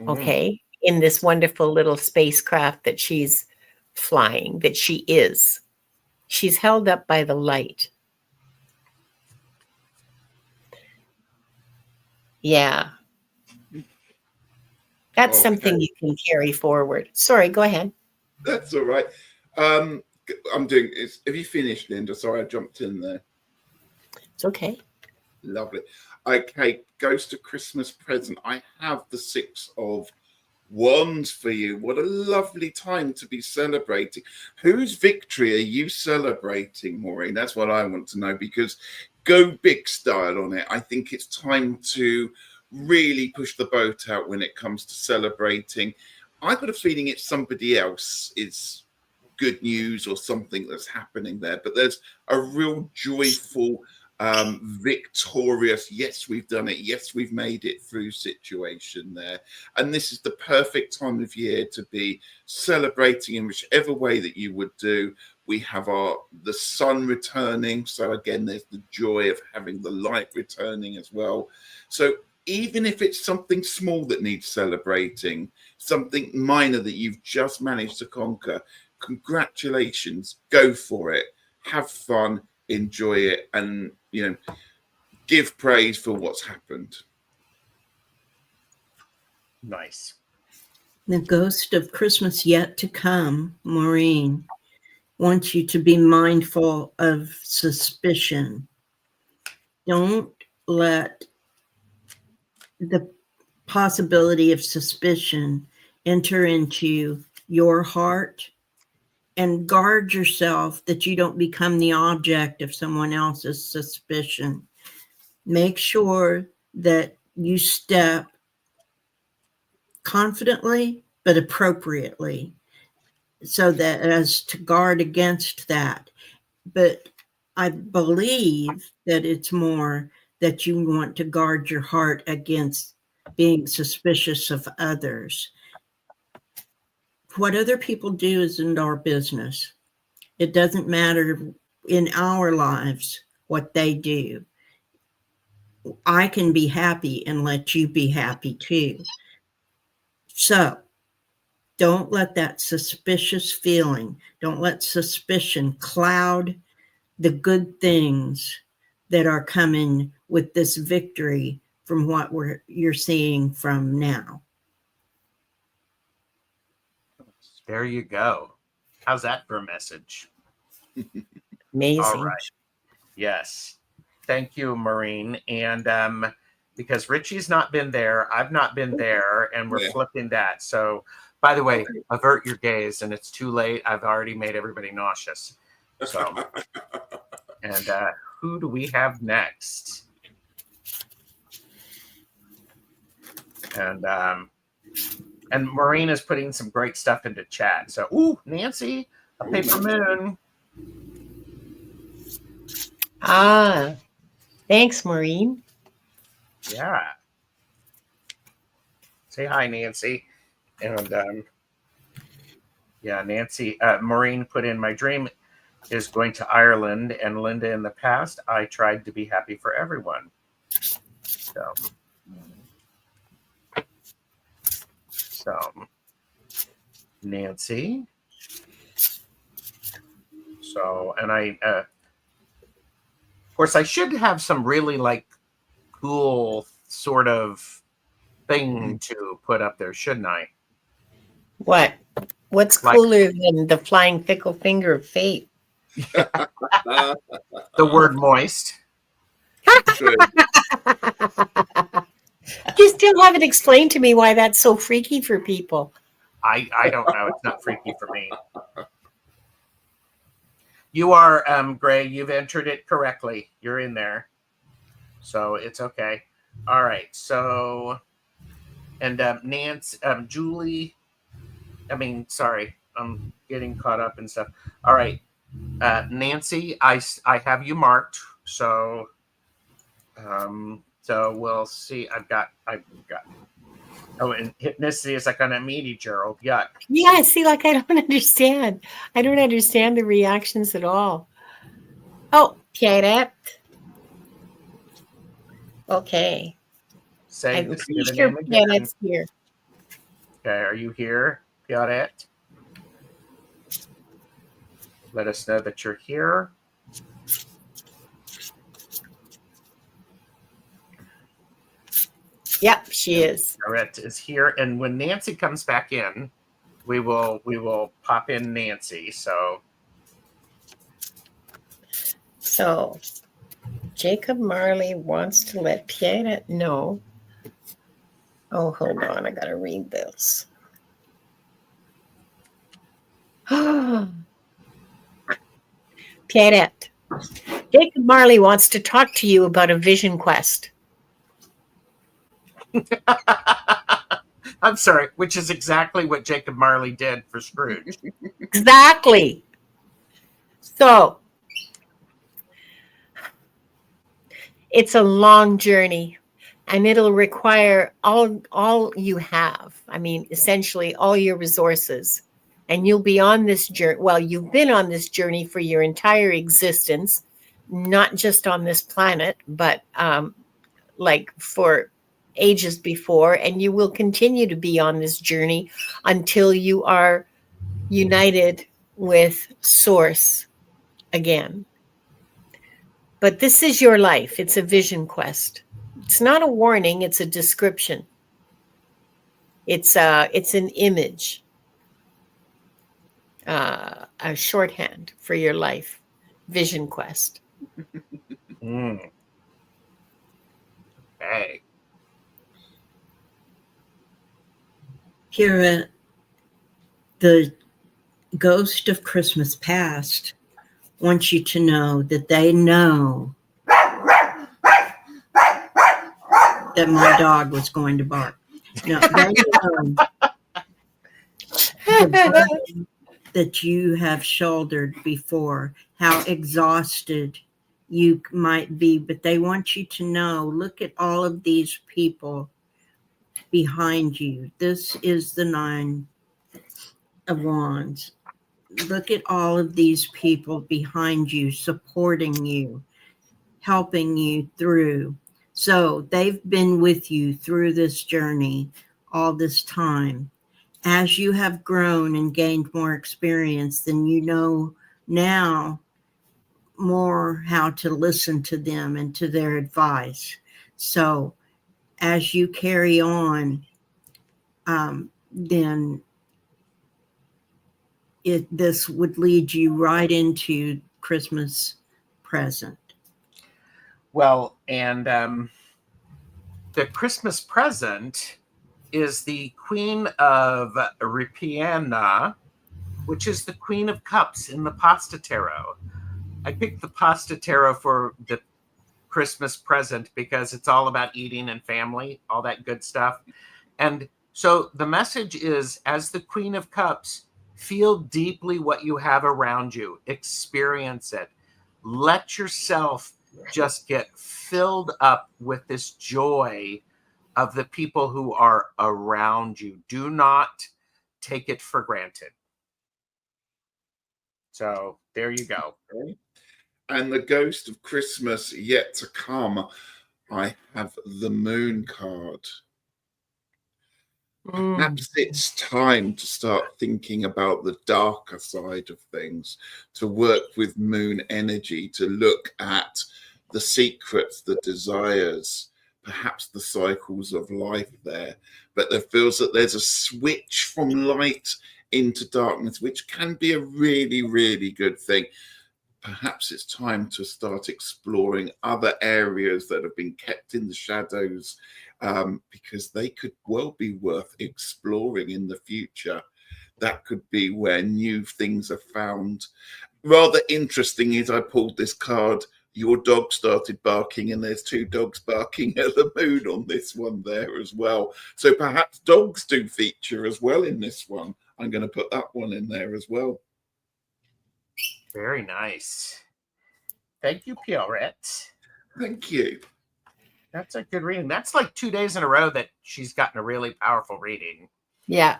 Okay? In this wonderful little spacecraft that she's flying, that she is. She's held up by the light. Yeah. That's something you can carry forward. Sorry, go ahead. That's all right. I'm doing it. Have you finished, Linda? Sorry, I jumped in there. It's okay. Lovely. Okay, Ghost of Christmas Present. I have the 6 of Wands for you. What a lovely time to be celebrating. Whose victory are you celebrating, Maureen? That's what I want to know, because go big style on it. I think it's time to really push the boat out when it comes to celebrating. I've got a feeling it's somebody else. It's good news or something that's happening there, but there's a real joyful, victorious, yes, we've done it, yes, we've made it through situation there. And this is the perfect time of year to be celebrating in whichever way that you would do. We have the sun returning, so again there's the joy of having the light returning as well. So even if it's something small that needs celebrating, something minor that you've just managed to conquer, congratulations, go for it, have fun, enjoy it, and give praise for what's happened. Nice. The ghost of Christmas yet to come, Maureen, wants you to be mindful of suspicion. Don't let the possibility of suspicion enter into your heart, and guard yourself that you don't become the object of someone else's suspicion. Make sure that you step confidently but appropriately, so that as to guard against that. But I believe that it's more that you want to guard your heart against being suspicious of others. What other people do isn't our business. It doesn't matter in our lives what they do. I can be happy and let you be happy too. So don't let that suspicious feeling, don't let suspicion cloud the good things that are coming with this victory from what you're seeing from now. There you go. How's that for a message? Amazing. All right. Yes. Thank you, Maureen. And because Richie's not been there, I've not been there, and we're flipping that. So, by the way, avert your gaze, and it's too late. I've already made everybody nauseous. So, and who do we have next? And Maureen is putting some great stuff into chat. So, ooh, Nancy, a paper moon. Ah, thanks, Maureen. Yeah. Say hi, Nancy. And Nancy, Maureen put in, my dream is going to Ireland, and Linda, in the past, I tried to be happy for everyone. So. So, Nancy. So, and of course, I should have some really like cool sort of thing to put up there, shouldn't I? What? What's Like- cooler than the flying fickle finger of fate? The word moist. True. You still haven't explained to me why that's so freaky for people. I don't know. It's not freaky for me. You are, Gray. You've entered it correctly. You're in there. So it's okay. All right. So, and Nancy, Julie, sorry. I'm getting caught up and stuff. All right. Nancy, I have you marked. So, so we'll see. I've got. Oh, and ethnicity is like on a meaty, Gerald. Yuck. Yeah, see, like I don't understand. I don't understand the reactions at all. Oh, Pierrette. Okay. Say I'm the pretty name sure again. Pierrette's here. Okay, are you here, Pierrette? Let us know that you're here. Yep, she is. Pierrette is here, and when Nancy comes back in, we will pop in Nancy. So Jacob Marley wants to let Pierrette know. Oh, hold on, I gotta read this. Pierrette, Jacob Marley wants to talk to you about a vision quest. I'm sorry, which is exactly what Jacob Marley did for Scrooge. Exactly. So, it's a long journey, and it'll require all you have. I mean, essentially all your resources. And you'll be on this journey. Well, you've been on this journey for your entire existence, not just on this planet, but like for ages before. And you will continue to be on this journey until you are united with Source again. But this is your life. It's a vision quest. It's not a warning. It's a description. It's an image, a shorthand for your life. Vision quest. Hey. Kira, the ghost of Christmas past wants you to know that they know that my dog was going to bark. No, they know the burden that you have shouldered before, how exhausted you might be, but they want you to know, look at all of these people behind you. This is the 9 of Wands. Look at all of these people behind you, supporting you, helping you through. So they've been with you through this journey all this time. As you have grown and gained more experience, then you know now more how to listen to them and to their advice. So as you carry on, then this would lead you right into Christmas present. Well, and the Christmas present is the Queen of Ripiena, which is the Queen of Cups in the Pasta Tarot. I picked the Pasta Tarot for the Christmas present because it's all about eating and family, all that good stuff. And so the message is, as the Queen of Cups, feel deeply what you have around you, experience it. Let yourself just get filled up with this joy of the people who are around you. Do not take it for granted. So there you go. Okay. And the ghost of Christmas yet to come, I have the Moon card. Perhaps it's time to start thinking about the darker side of things, to work with moon energy, to look at the secrets, the desires, perhaps the cycles of life there. But there feels that there's a switch from light into darkness, which can be a really, really good thing. Perhaps it's time to start exploring other areas that have been kept in the shadows, because they could well be worth exploring in the future. That could be where new things are found. Rather interesting is I pulled this card. Your dog started barking, and there's 2 dogs barking at the moon on this one there as well. So perhaps dogs do feature as well in this one. I'm going to put that one in there as well. Very nice. Thank you, Pierrette. Thank you. That's a good reading. That's like 2 days in a row that she's gotten a really powerful reading. Yeah.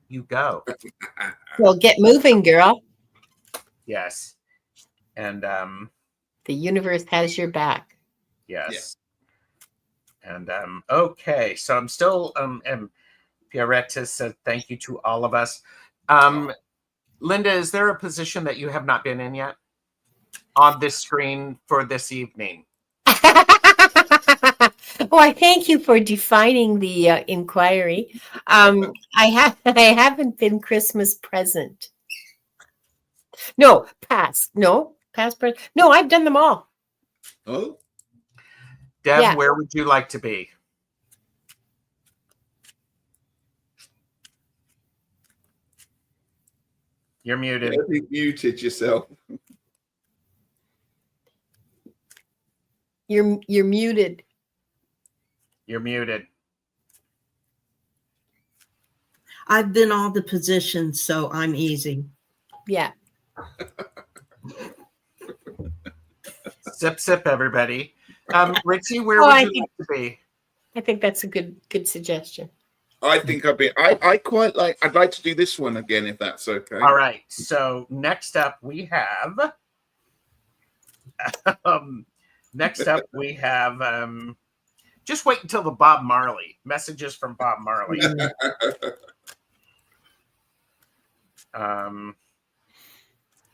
You go. Well, get moving, girl. Yes. And The universe has your back. yes. Yeah. And okay. So I'm still and Pierrette has said thank you to all of us. Linda, is there a position that you have not been in yet on this screen for this evening? Oh, I thank you for defining the inquiry. I haven't been Christmas present. No, past. No, past, present. No, I've done them all. Oh, Deb, Yeah. where would you like to be? You're muted. you muted yourself. You're muted. You're muted. I've been all the positions, so I'm easy. Yeah. Sip, sip, everybody. Richie, where Oh, would I you think- like to be? I think that's a good suggestion. I think I quite like, I'd like to do this one again, if that's okay. All right. So next up we have just wait until the Bob Marley messages from Bob Marley.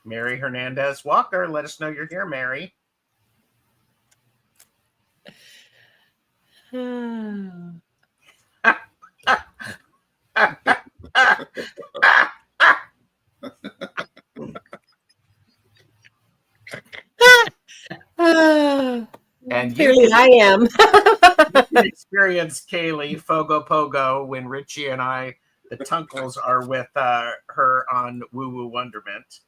Mary Hernandez Walker, let us know you're here, Mary. And Clearly I am. you can experience Kaylee Fogo Pogo when Richie and I, the Tunkles, are with her on Woo Woo Wonderment.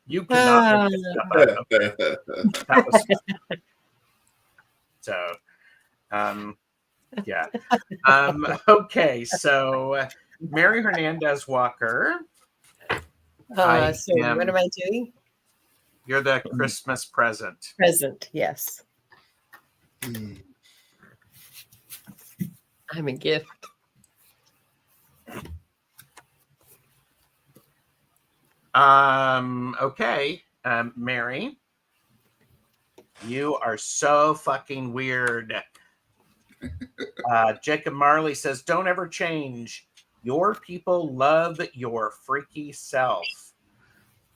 You cannot make this stuff up. That was so. Yeah. Okay. So, Mary Hernandez Walker, I So am- what am I doing? you're the Christmas present. Present, yes. I'm a gift. Okay. Mary, you are so fucking weird. Jacob Marley says, don't ever change. Your people love your freaky self.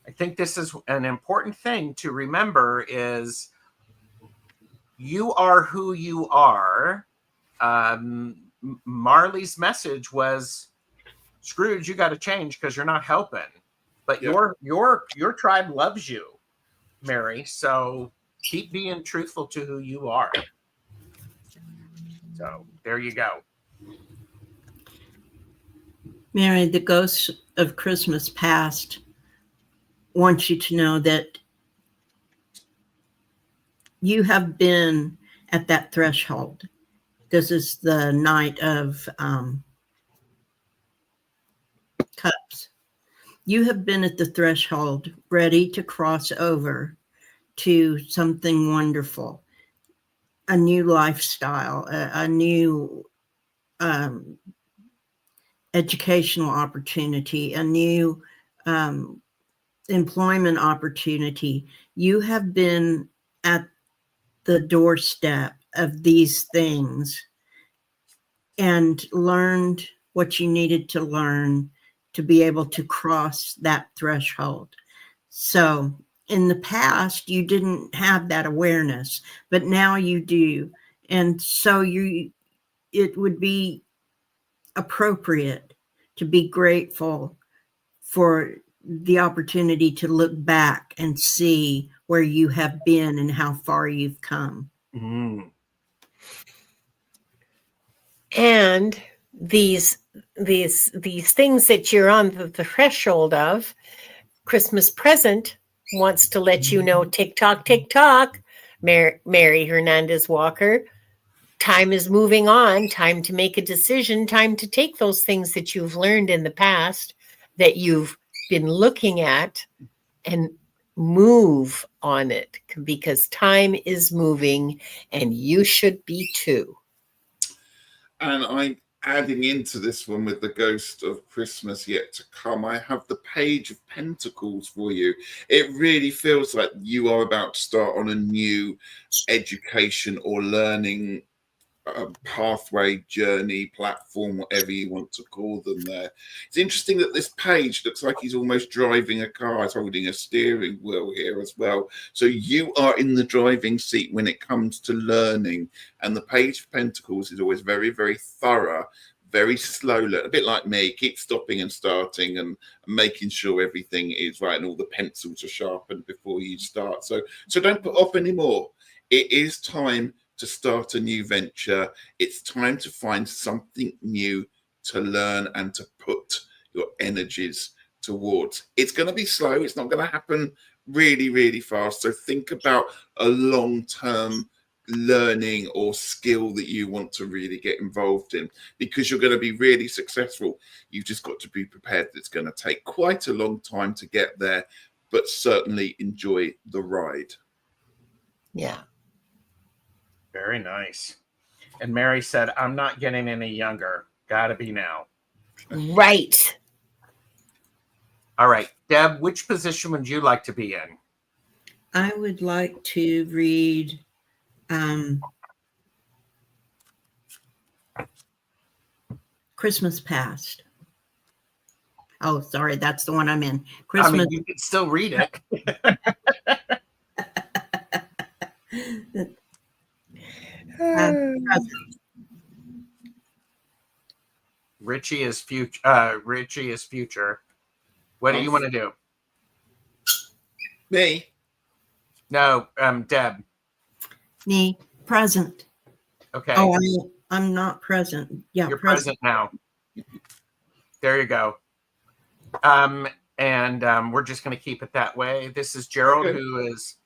I think this is an important thing to remember is you are who you are. Marley's message was, Scrooge, you got to change because you're not helping. But Yep. your tribe loves you, Mary. So keep being truthful to who you are. So there you go. Mary, the ghosts of Christmas past want you to know that you have been at that threshold. This is the Knight of Cups. You have been at the threshold, ready to cross over to something wonderful, a new lifestyle, a new educational opportunity, a new employment opportunity. You have been at the doorstep of these things and learned what you needed to learn to be able to cross that threshold. So in the past, you didn't have that awareness, but now you do. And so it would be appropriate to be grateful for the opportunity to look back and see where you have been and how far you've come. Mm. And these things that you're on the threshold of, Christmas present wants to let you know, tick tock, Mary Hernandez Walker, time is moving on, time to make a decision, time to take those things that you've learned in the past that you've been looking at and move on it, because time is moving and you should be too. And I'm adding into this one with the ghost of Christmas yet to come. I have the Page of Pentacles for you. It really feels like you are about to start on a new education or learning pathway, journey, platform, whatever you want to call them there. It's interesting that this page looks like he's almost driving a car. He's holding a steering wheel here as well. So you are in the driving seat when it comes to learning. And the Page of Pentacles is always very, very thorough, very slow, a bit like me, keep stopping and starting and making sure everything is right and all the pencils are sharpened before you start. So don't put off anymore. It is time to start a new venture. It's time to find something new to learn and to put your energies towards. It's going to be slow. It's not going to happen really, really fast. So think about a long-term learning or skill that you want to really get involved in, because you're going to be really successful. You've just got to be prepared that it's going to take quite a long time to get there, but certainly enjoy the ride. Yeah. Very nice. And Mary said, I'm not getting any younger. Gotta be now. Right. All right. Deb, which position would you like to be in? I would like to read Christmas Past. Oh, sorry, that's the one I'm in. Christmas. I mean, you can still read it. Richie is future. Richie is future. What do you want to do? Me? No, Deb. Me, present. Okay. Oh, I'm not present. Yeah, You're present now. There you go. And we're just going to keep it that way. This is Gerald, Okay. who is,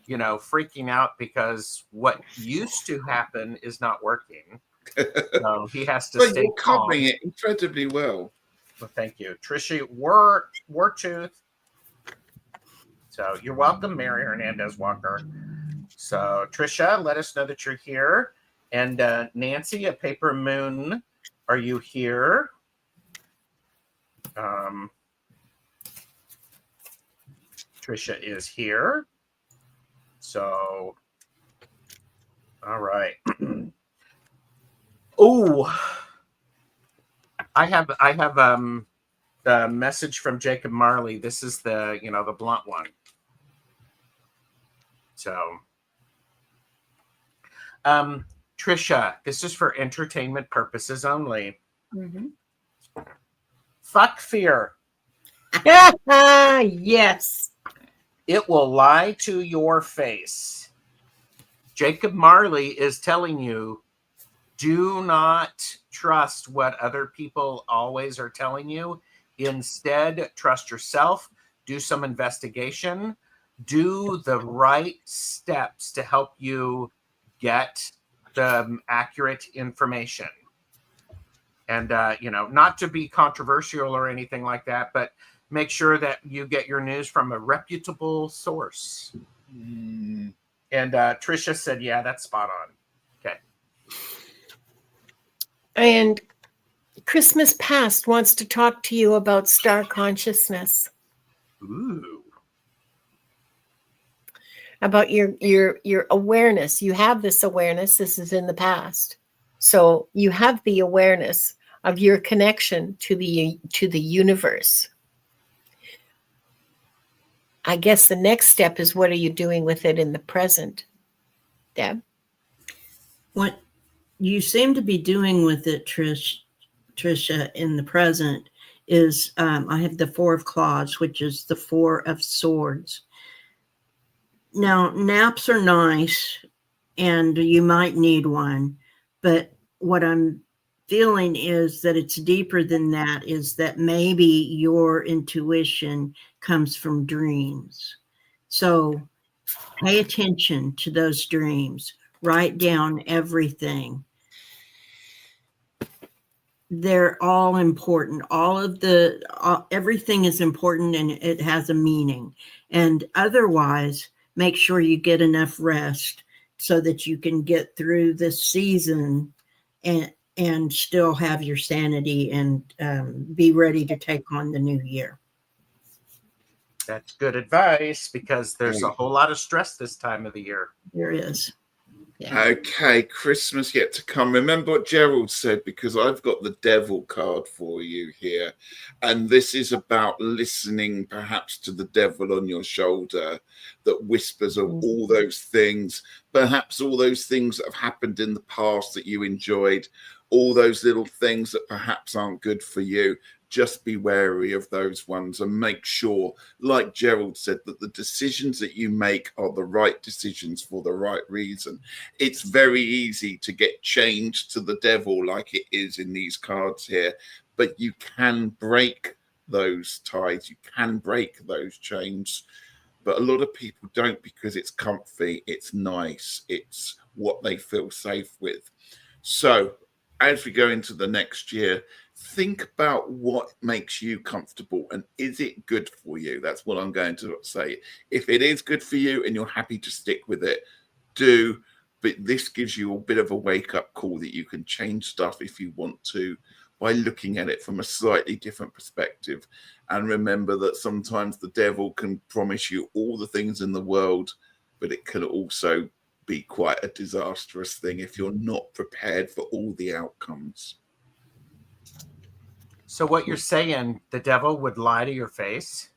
freaking out because what used to happen is not working. So he has to stay you're calm. covering it incredibly well. Well, thank you. Tricia Wartooth. So you're welcome, Mary Hernandez Walker. So Tricia, let us know that you're here. And Nancy at Paper Moon, are you here? Tricia is here. So, all right. Oh, I have the message from Jacob Marley. This is the the blunt one. So, Tricia, this is for entertainment purposes only. Mm-hmm. Fuck fear. Yes. It will lie to your face. Jacob Marley is telling you, do not trust what other people always are telling you. Instead, trust yourself. Do some investigation. Do the right steps to help you get the accurate information. And, not to be controversial or anything like that, but make sure that you get your news from a reputable source. And Tricia said, yeah, that's spot on. Okay. And Christmas Past wants to talk to you about star consciousness. Ooh. about your awareness. You have this awareness. This is in the past. So you have the awareness of your connection to the universe. I guess the next step is, what are you doing with it in the present, Deb? What you seem to be doing with it, Trisha, in the present is I have the Four of Claws, which is the Four of Swords. Now, naps are nice, and you might need one, but what I'm feeling is that it's deeper than that, is that maybe your intuition comes from dreams. So pay attention to those dreams. Write down everything. They're all important. Everything is important, and it has a meaning. And otherwise, make sure you get enough rest so that you can get through this season and still have your sanity and be ready to take on the new year. That's good advice, because there's a whole lot of stress this time of the year. There is. Yeah. Okay, Christmas yet to come. Remember what Gerald said, because I've got the devil card for you here. And this is about listening perhaps to the devil on your shoulder that whispers of all those things, perhaps all those things that have happened in the past that you enjoyed, all those little things that perhaps aren't good for you. Just be wary of those ones and make sure, like Gerald said, that the decisions that you make are the right decisions for the right reason. It's very easy to get chained to the devil like it is in these cards here, but you can break those ties. You can break those chains. But a lot of people don't, because it's comfy, it's nice, it's what they feel safe with. So as we go into the next year, think about what makes you comfortable and is it good for you? That's what I'm going to say. If it is good for you and you're happy to stick with it, do. But this gives you a bit of a wake-up call that you can change stuff if you want to by looking at it from a slightly different perspective. And remember that sometimes the devil can promise you all the things in the world, but it can also be quite a disastrous thing if you're not prepared for all the outcomes. So what you're saying, the devil would lie to your face?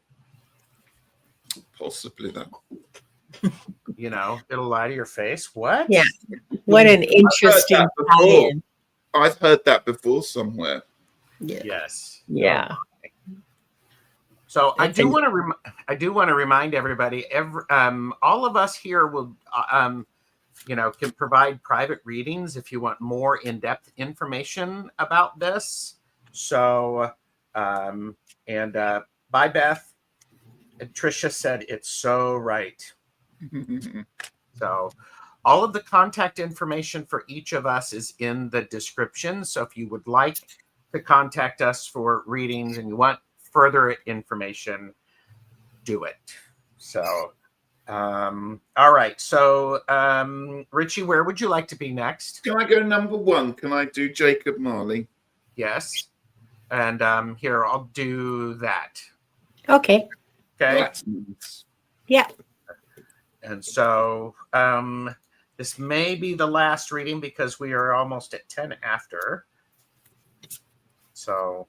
Possibly that. You know, it'll lie to your face. What? Yeah. What an interesting tie-in. I've heard that before somewhere. Yeah. Yes. Yeah. So I do want to remind everybody. All of us here will, can provide private readings if you want more in-depth information about this. So, bye, Beth. And Trisha said it's so right. So all of the contact information for each of us is in the description. So if you would like to contact us for readings and you want further information, do it. So, all right. So, Richie, where would you like to be next? Can I go number one? Can I do Jacob Marley? Yes. And here, I'll do that. Okay. Okay. That's nice. Yeah. And so this may be the last reading because we are almost at 10 after. So,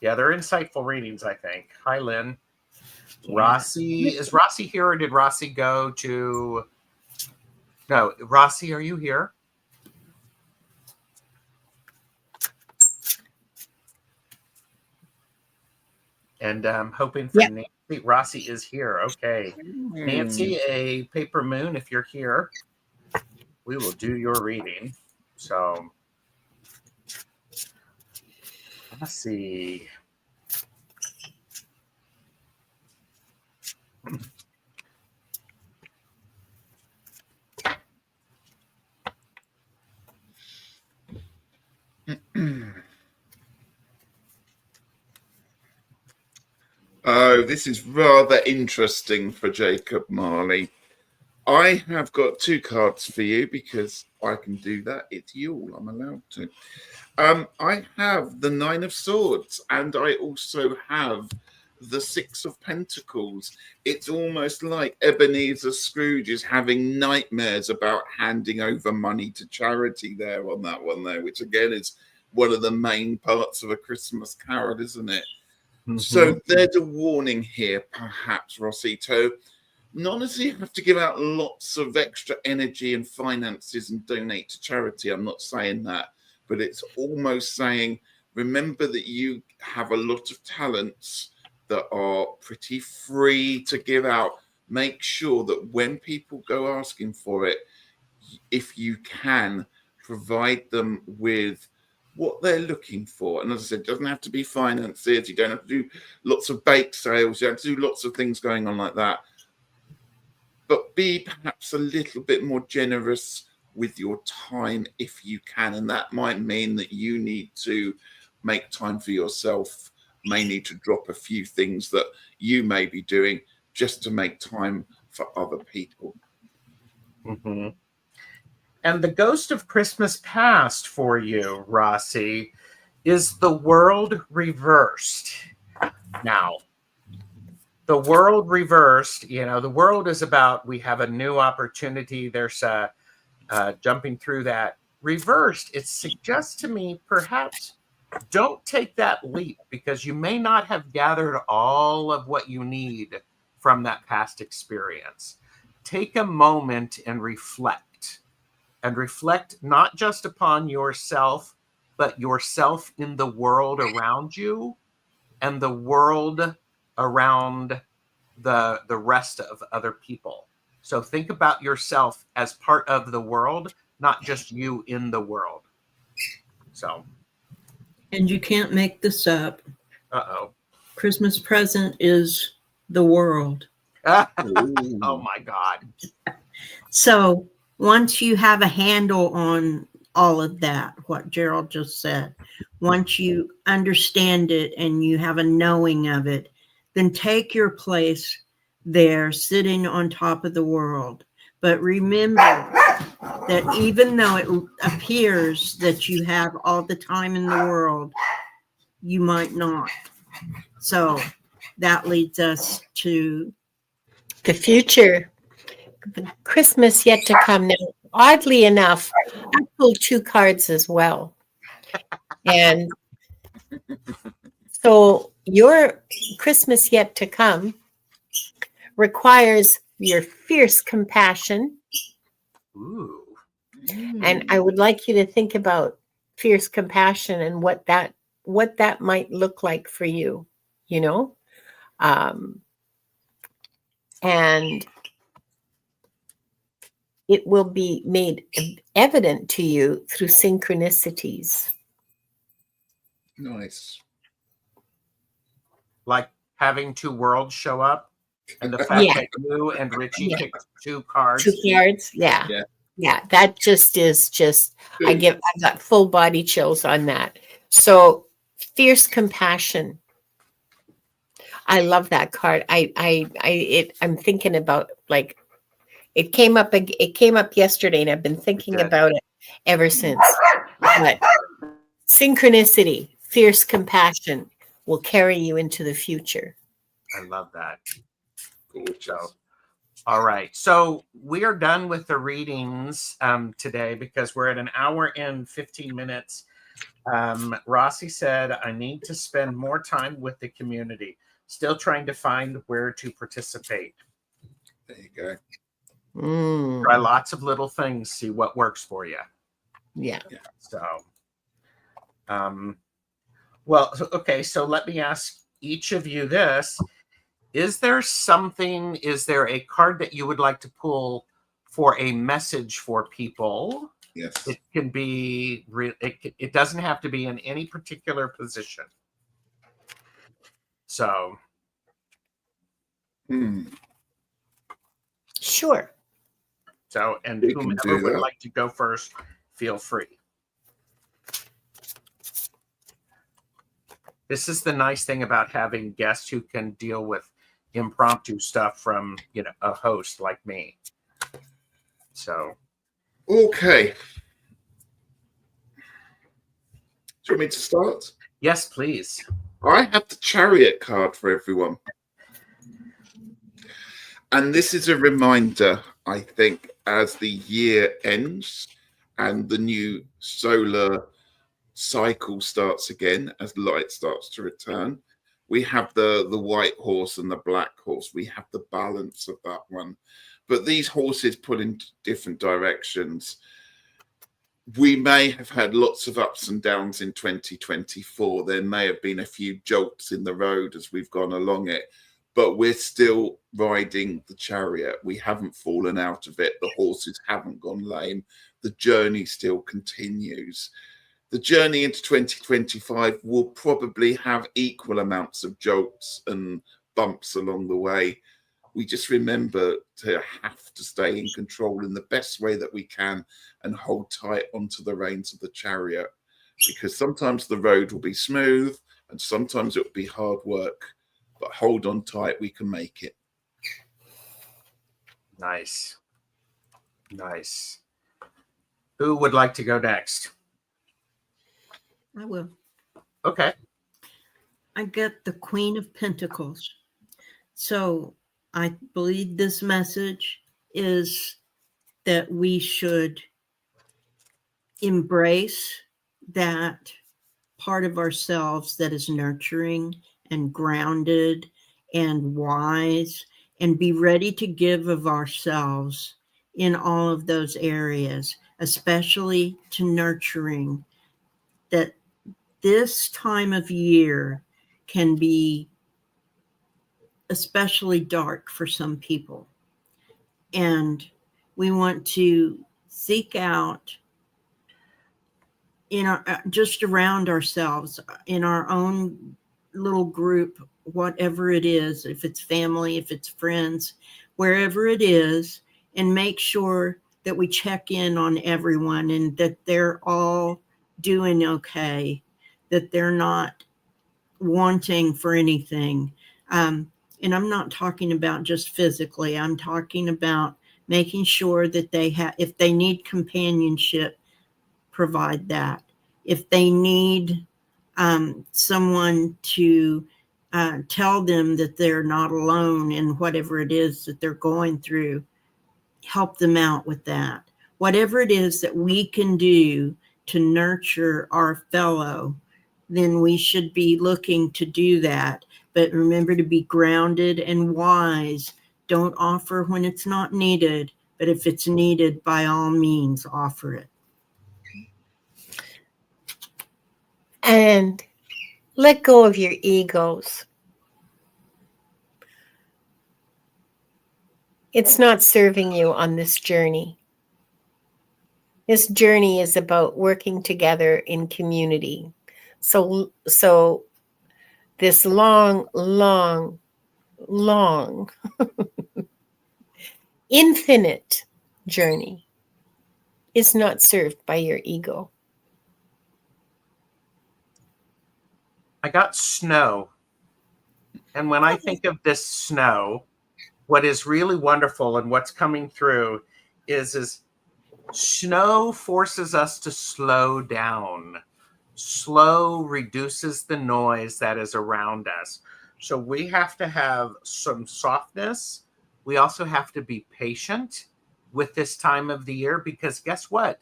yeah, they're insightful readings, I think. Hi, Lynn. Yeah. Rossi. Is Rossi here, or did Rossi go to... No, Rossi, are you here? And I'm hoping for Nancy. Rossi is here. Okay. Nancy, a paper moon, if you're here, we will do your reading. So let's see. Oh, this is rather interesting for Jacob Marley. I have got two cards for you because I can do that. It's Yule. I'm allowed to. I have the Nine of Swords, and I also have the Six of Pentacles. It's almost like Ebenezer Scrooge is having nightmares about handing over money to charity there on that one there, which again is one of the main parts of A Christmas Carol, isn't it? Mm-hmm. So there's a warning here, perhaps, Rossito. Not as you have to give out lots of extra energy and finances and donate to charity. I'm not saying that, but it's almost saying, remember that you have a lot of talents that are pretty free to give out. Make sure that when people go asking for it, if you can, provide them with what they're looking for. And as I said, it doesn't have to be finances. You don't have to do lots of bake sales. You have to do lots of things going on like that. But be perhaps a little bit more generous with your time if you can. And that might mean that you need to make time for yourself, may need to drop a few things that you may be doing just to make time for other people. Mm-hmm. And the ghost of Christmas past for you, Rossi, is the world reversed. Now, the world reversed, the world is about, we have a new opportunity. There's jumping through that. Reversed, it suggests to me, perhaps don't take that leap, because you may not have gathered all of what you need from that past experience. Take a moment and reflect not just upon yourself, but yourself in the world around you and the world around the rest of other people. So think about yourself as part of the world, not just you in the world. So. And you can't make this up. Uh-oh. Christmas present is the world. Oh my God. So once you have a handle on all of that, what Gerald just said, once you understand it and you have a knowing of it, then take your place there sitting on top of the world. But remember that even though it appears that you have all the time in the world, you might not. So that leads us to the future, the Christmas yet to come. Now, oddly enough, I pulled 2 cards as well. And so your Christmas yet to come requires your fierce compassion. Ooh. And I would like you to think about fierce compassion and what that might look like for you, and it will be made evident to you through synchronicities. Nice. Like having 2 worlds show up, and the fact Yeah. that you and Richie picked 2 cards. 2 cards, yeah. That just is I got full body chills on that. So fierce compassion. I love that card. I'm thinking about, like, it came up yesterday, and I've been thinking about it ever since. But synchronicity, fierce compassion will carry you into the future. I love that. Gorgeous. So, all right. So we are done with the readings today, because we're at an hour and 15 minutes. Rossi said, I need to spend more time with the community. Still trying to find where to participate. There you go. Try lots of little things, see what works for you. Yeah. So, well, okay. So let me ask each of you this. Is there a card that you would like to pull for a message for people? Yes. It can be, it doesn't have to be in any particular position. So. Sure. So, and We can whomever do would that. like to go first, feel free. This is the nice thing about having guests who can deal with impromptu stuff from, a host like me. So. Okay. Do you want me to start? Yes, please. I have the chariot card for everyone. And this is a reminder, I think, as the year ends and the new solar cycle starts again, as light starts to return. We have the white horse and the black horse. We have the balance of that one. But these horses pull in different directions. We may have had lots of ups and downs in 2024. There may have been a few jolts in the road as we've gone along it, but we're still riding the chariot. We haven't fallen out of it. The horses haven't gone lame. The journey still continues. The journey into 2025 will probably have equal amounts of jolts and bumps along the way. We just remember to have to stay in control in the best way that we can and hold tight onto the reins of the chariot, because sometimes the road will be smooth and sometimes it will be hard work, but hold on tight, we can make it. Nice. Nice. Who would like to go next? I will. Okay. I get the Queen of Pentacles. So I believe this message is that we should embrace that part of ourselves that is nurturing and grounded and wise, and be ready to give of ourselves in all of those areas, especially to nurturing. That this time of year can be especially dark for some people. And we want to seek out in our, just around ourselves, in our own little group, whatever it is, if it's family, if it's friends, wherever it is, and make sure that we check in on everyone and that they're all doing okay, that they're not wanting for anything. And I'm not talking about just physically. I'm talking about making sure that they have, if they need companionship, provide that. If they need someone to tell them that they're not alone in whatever it is that they're going through, help them out with that. Whatever it is that we can do to nurture our fellow, then we should be looking to do that. But remember to be grounded and wise. Don't offer when it's not needed, but if it's needed, by all means, offer it. And let go of your egos. It's not serving you on this journey. This journey is about working together in community. So this long, infinite journey is not served by your ego. I got snow. And when I think of this snow, what is really wonderful and what's coming through is snow forces us to slow down. Slow reduces the noise that is around us. So we have to have some softness. We also have to be patient with this time of the year, because guess what?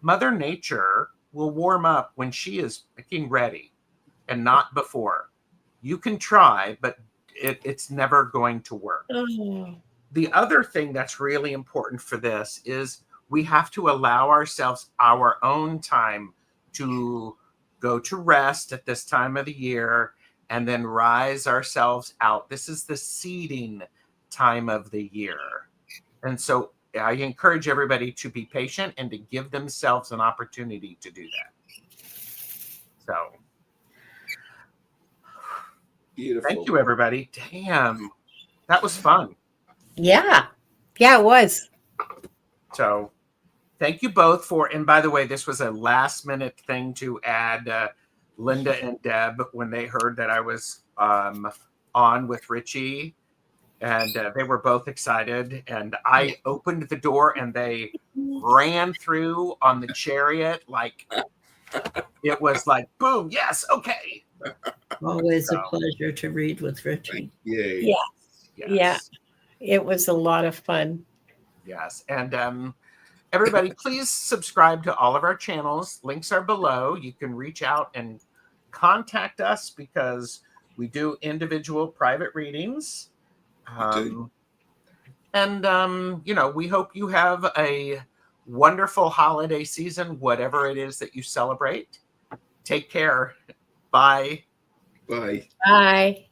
Mother Nature will warm up when she is freaking ready and not before. You can try, but it's never going to work. Oh. The other thing that's really important for this is we have to allow ourselves our own time to go to rest at this time of the year and then rise ourselves out. This is the seeding time of the year. And so I encourage everybody to be patient and to give themselves an opportunity to do that. So Beautiful. thank you, everybody. Damn, that was fun. Yeah, it was. So thank you both for, and by the way, this was a last minute thing to add Linda and Deb when they heard that I was on with Ritchie, and they were both excited, and I opened the door and they ran through on the chariot like it was like, boom, yes, okay. Always a So, pleasure to read with Richie. Yeah. Yeah. yes. It was a lot of fun. Yes. And everybody, please subscribe to all of our channels. Links are below. You can reach out and contact us because we do individual private readings. We do. We hope you have a wonderful holiday season, whatever it is that you celebrate. Take care. Bye. Bye. Bye.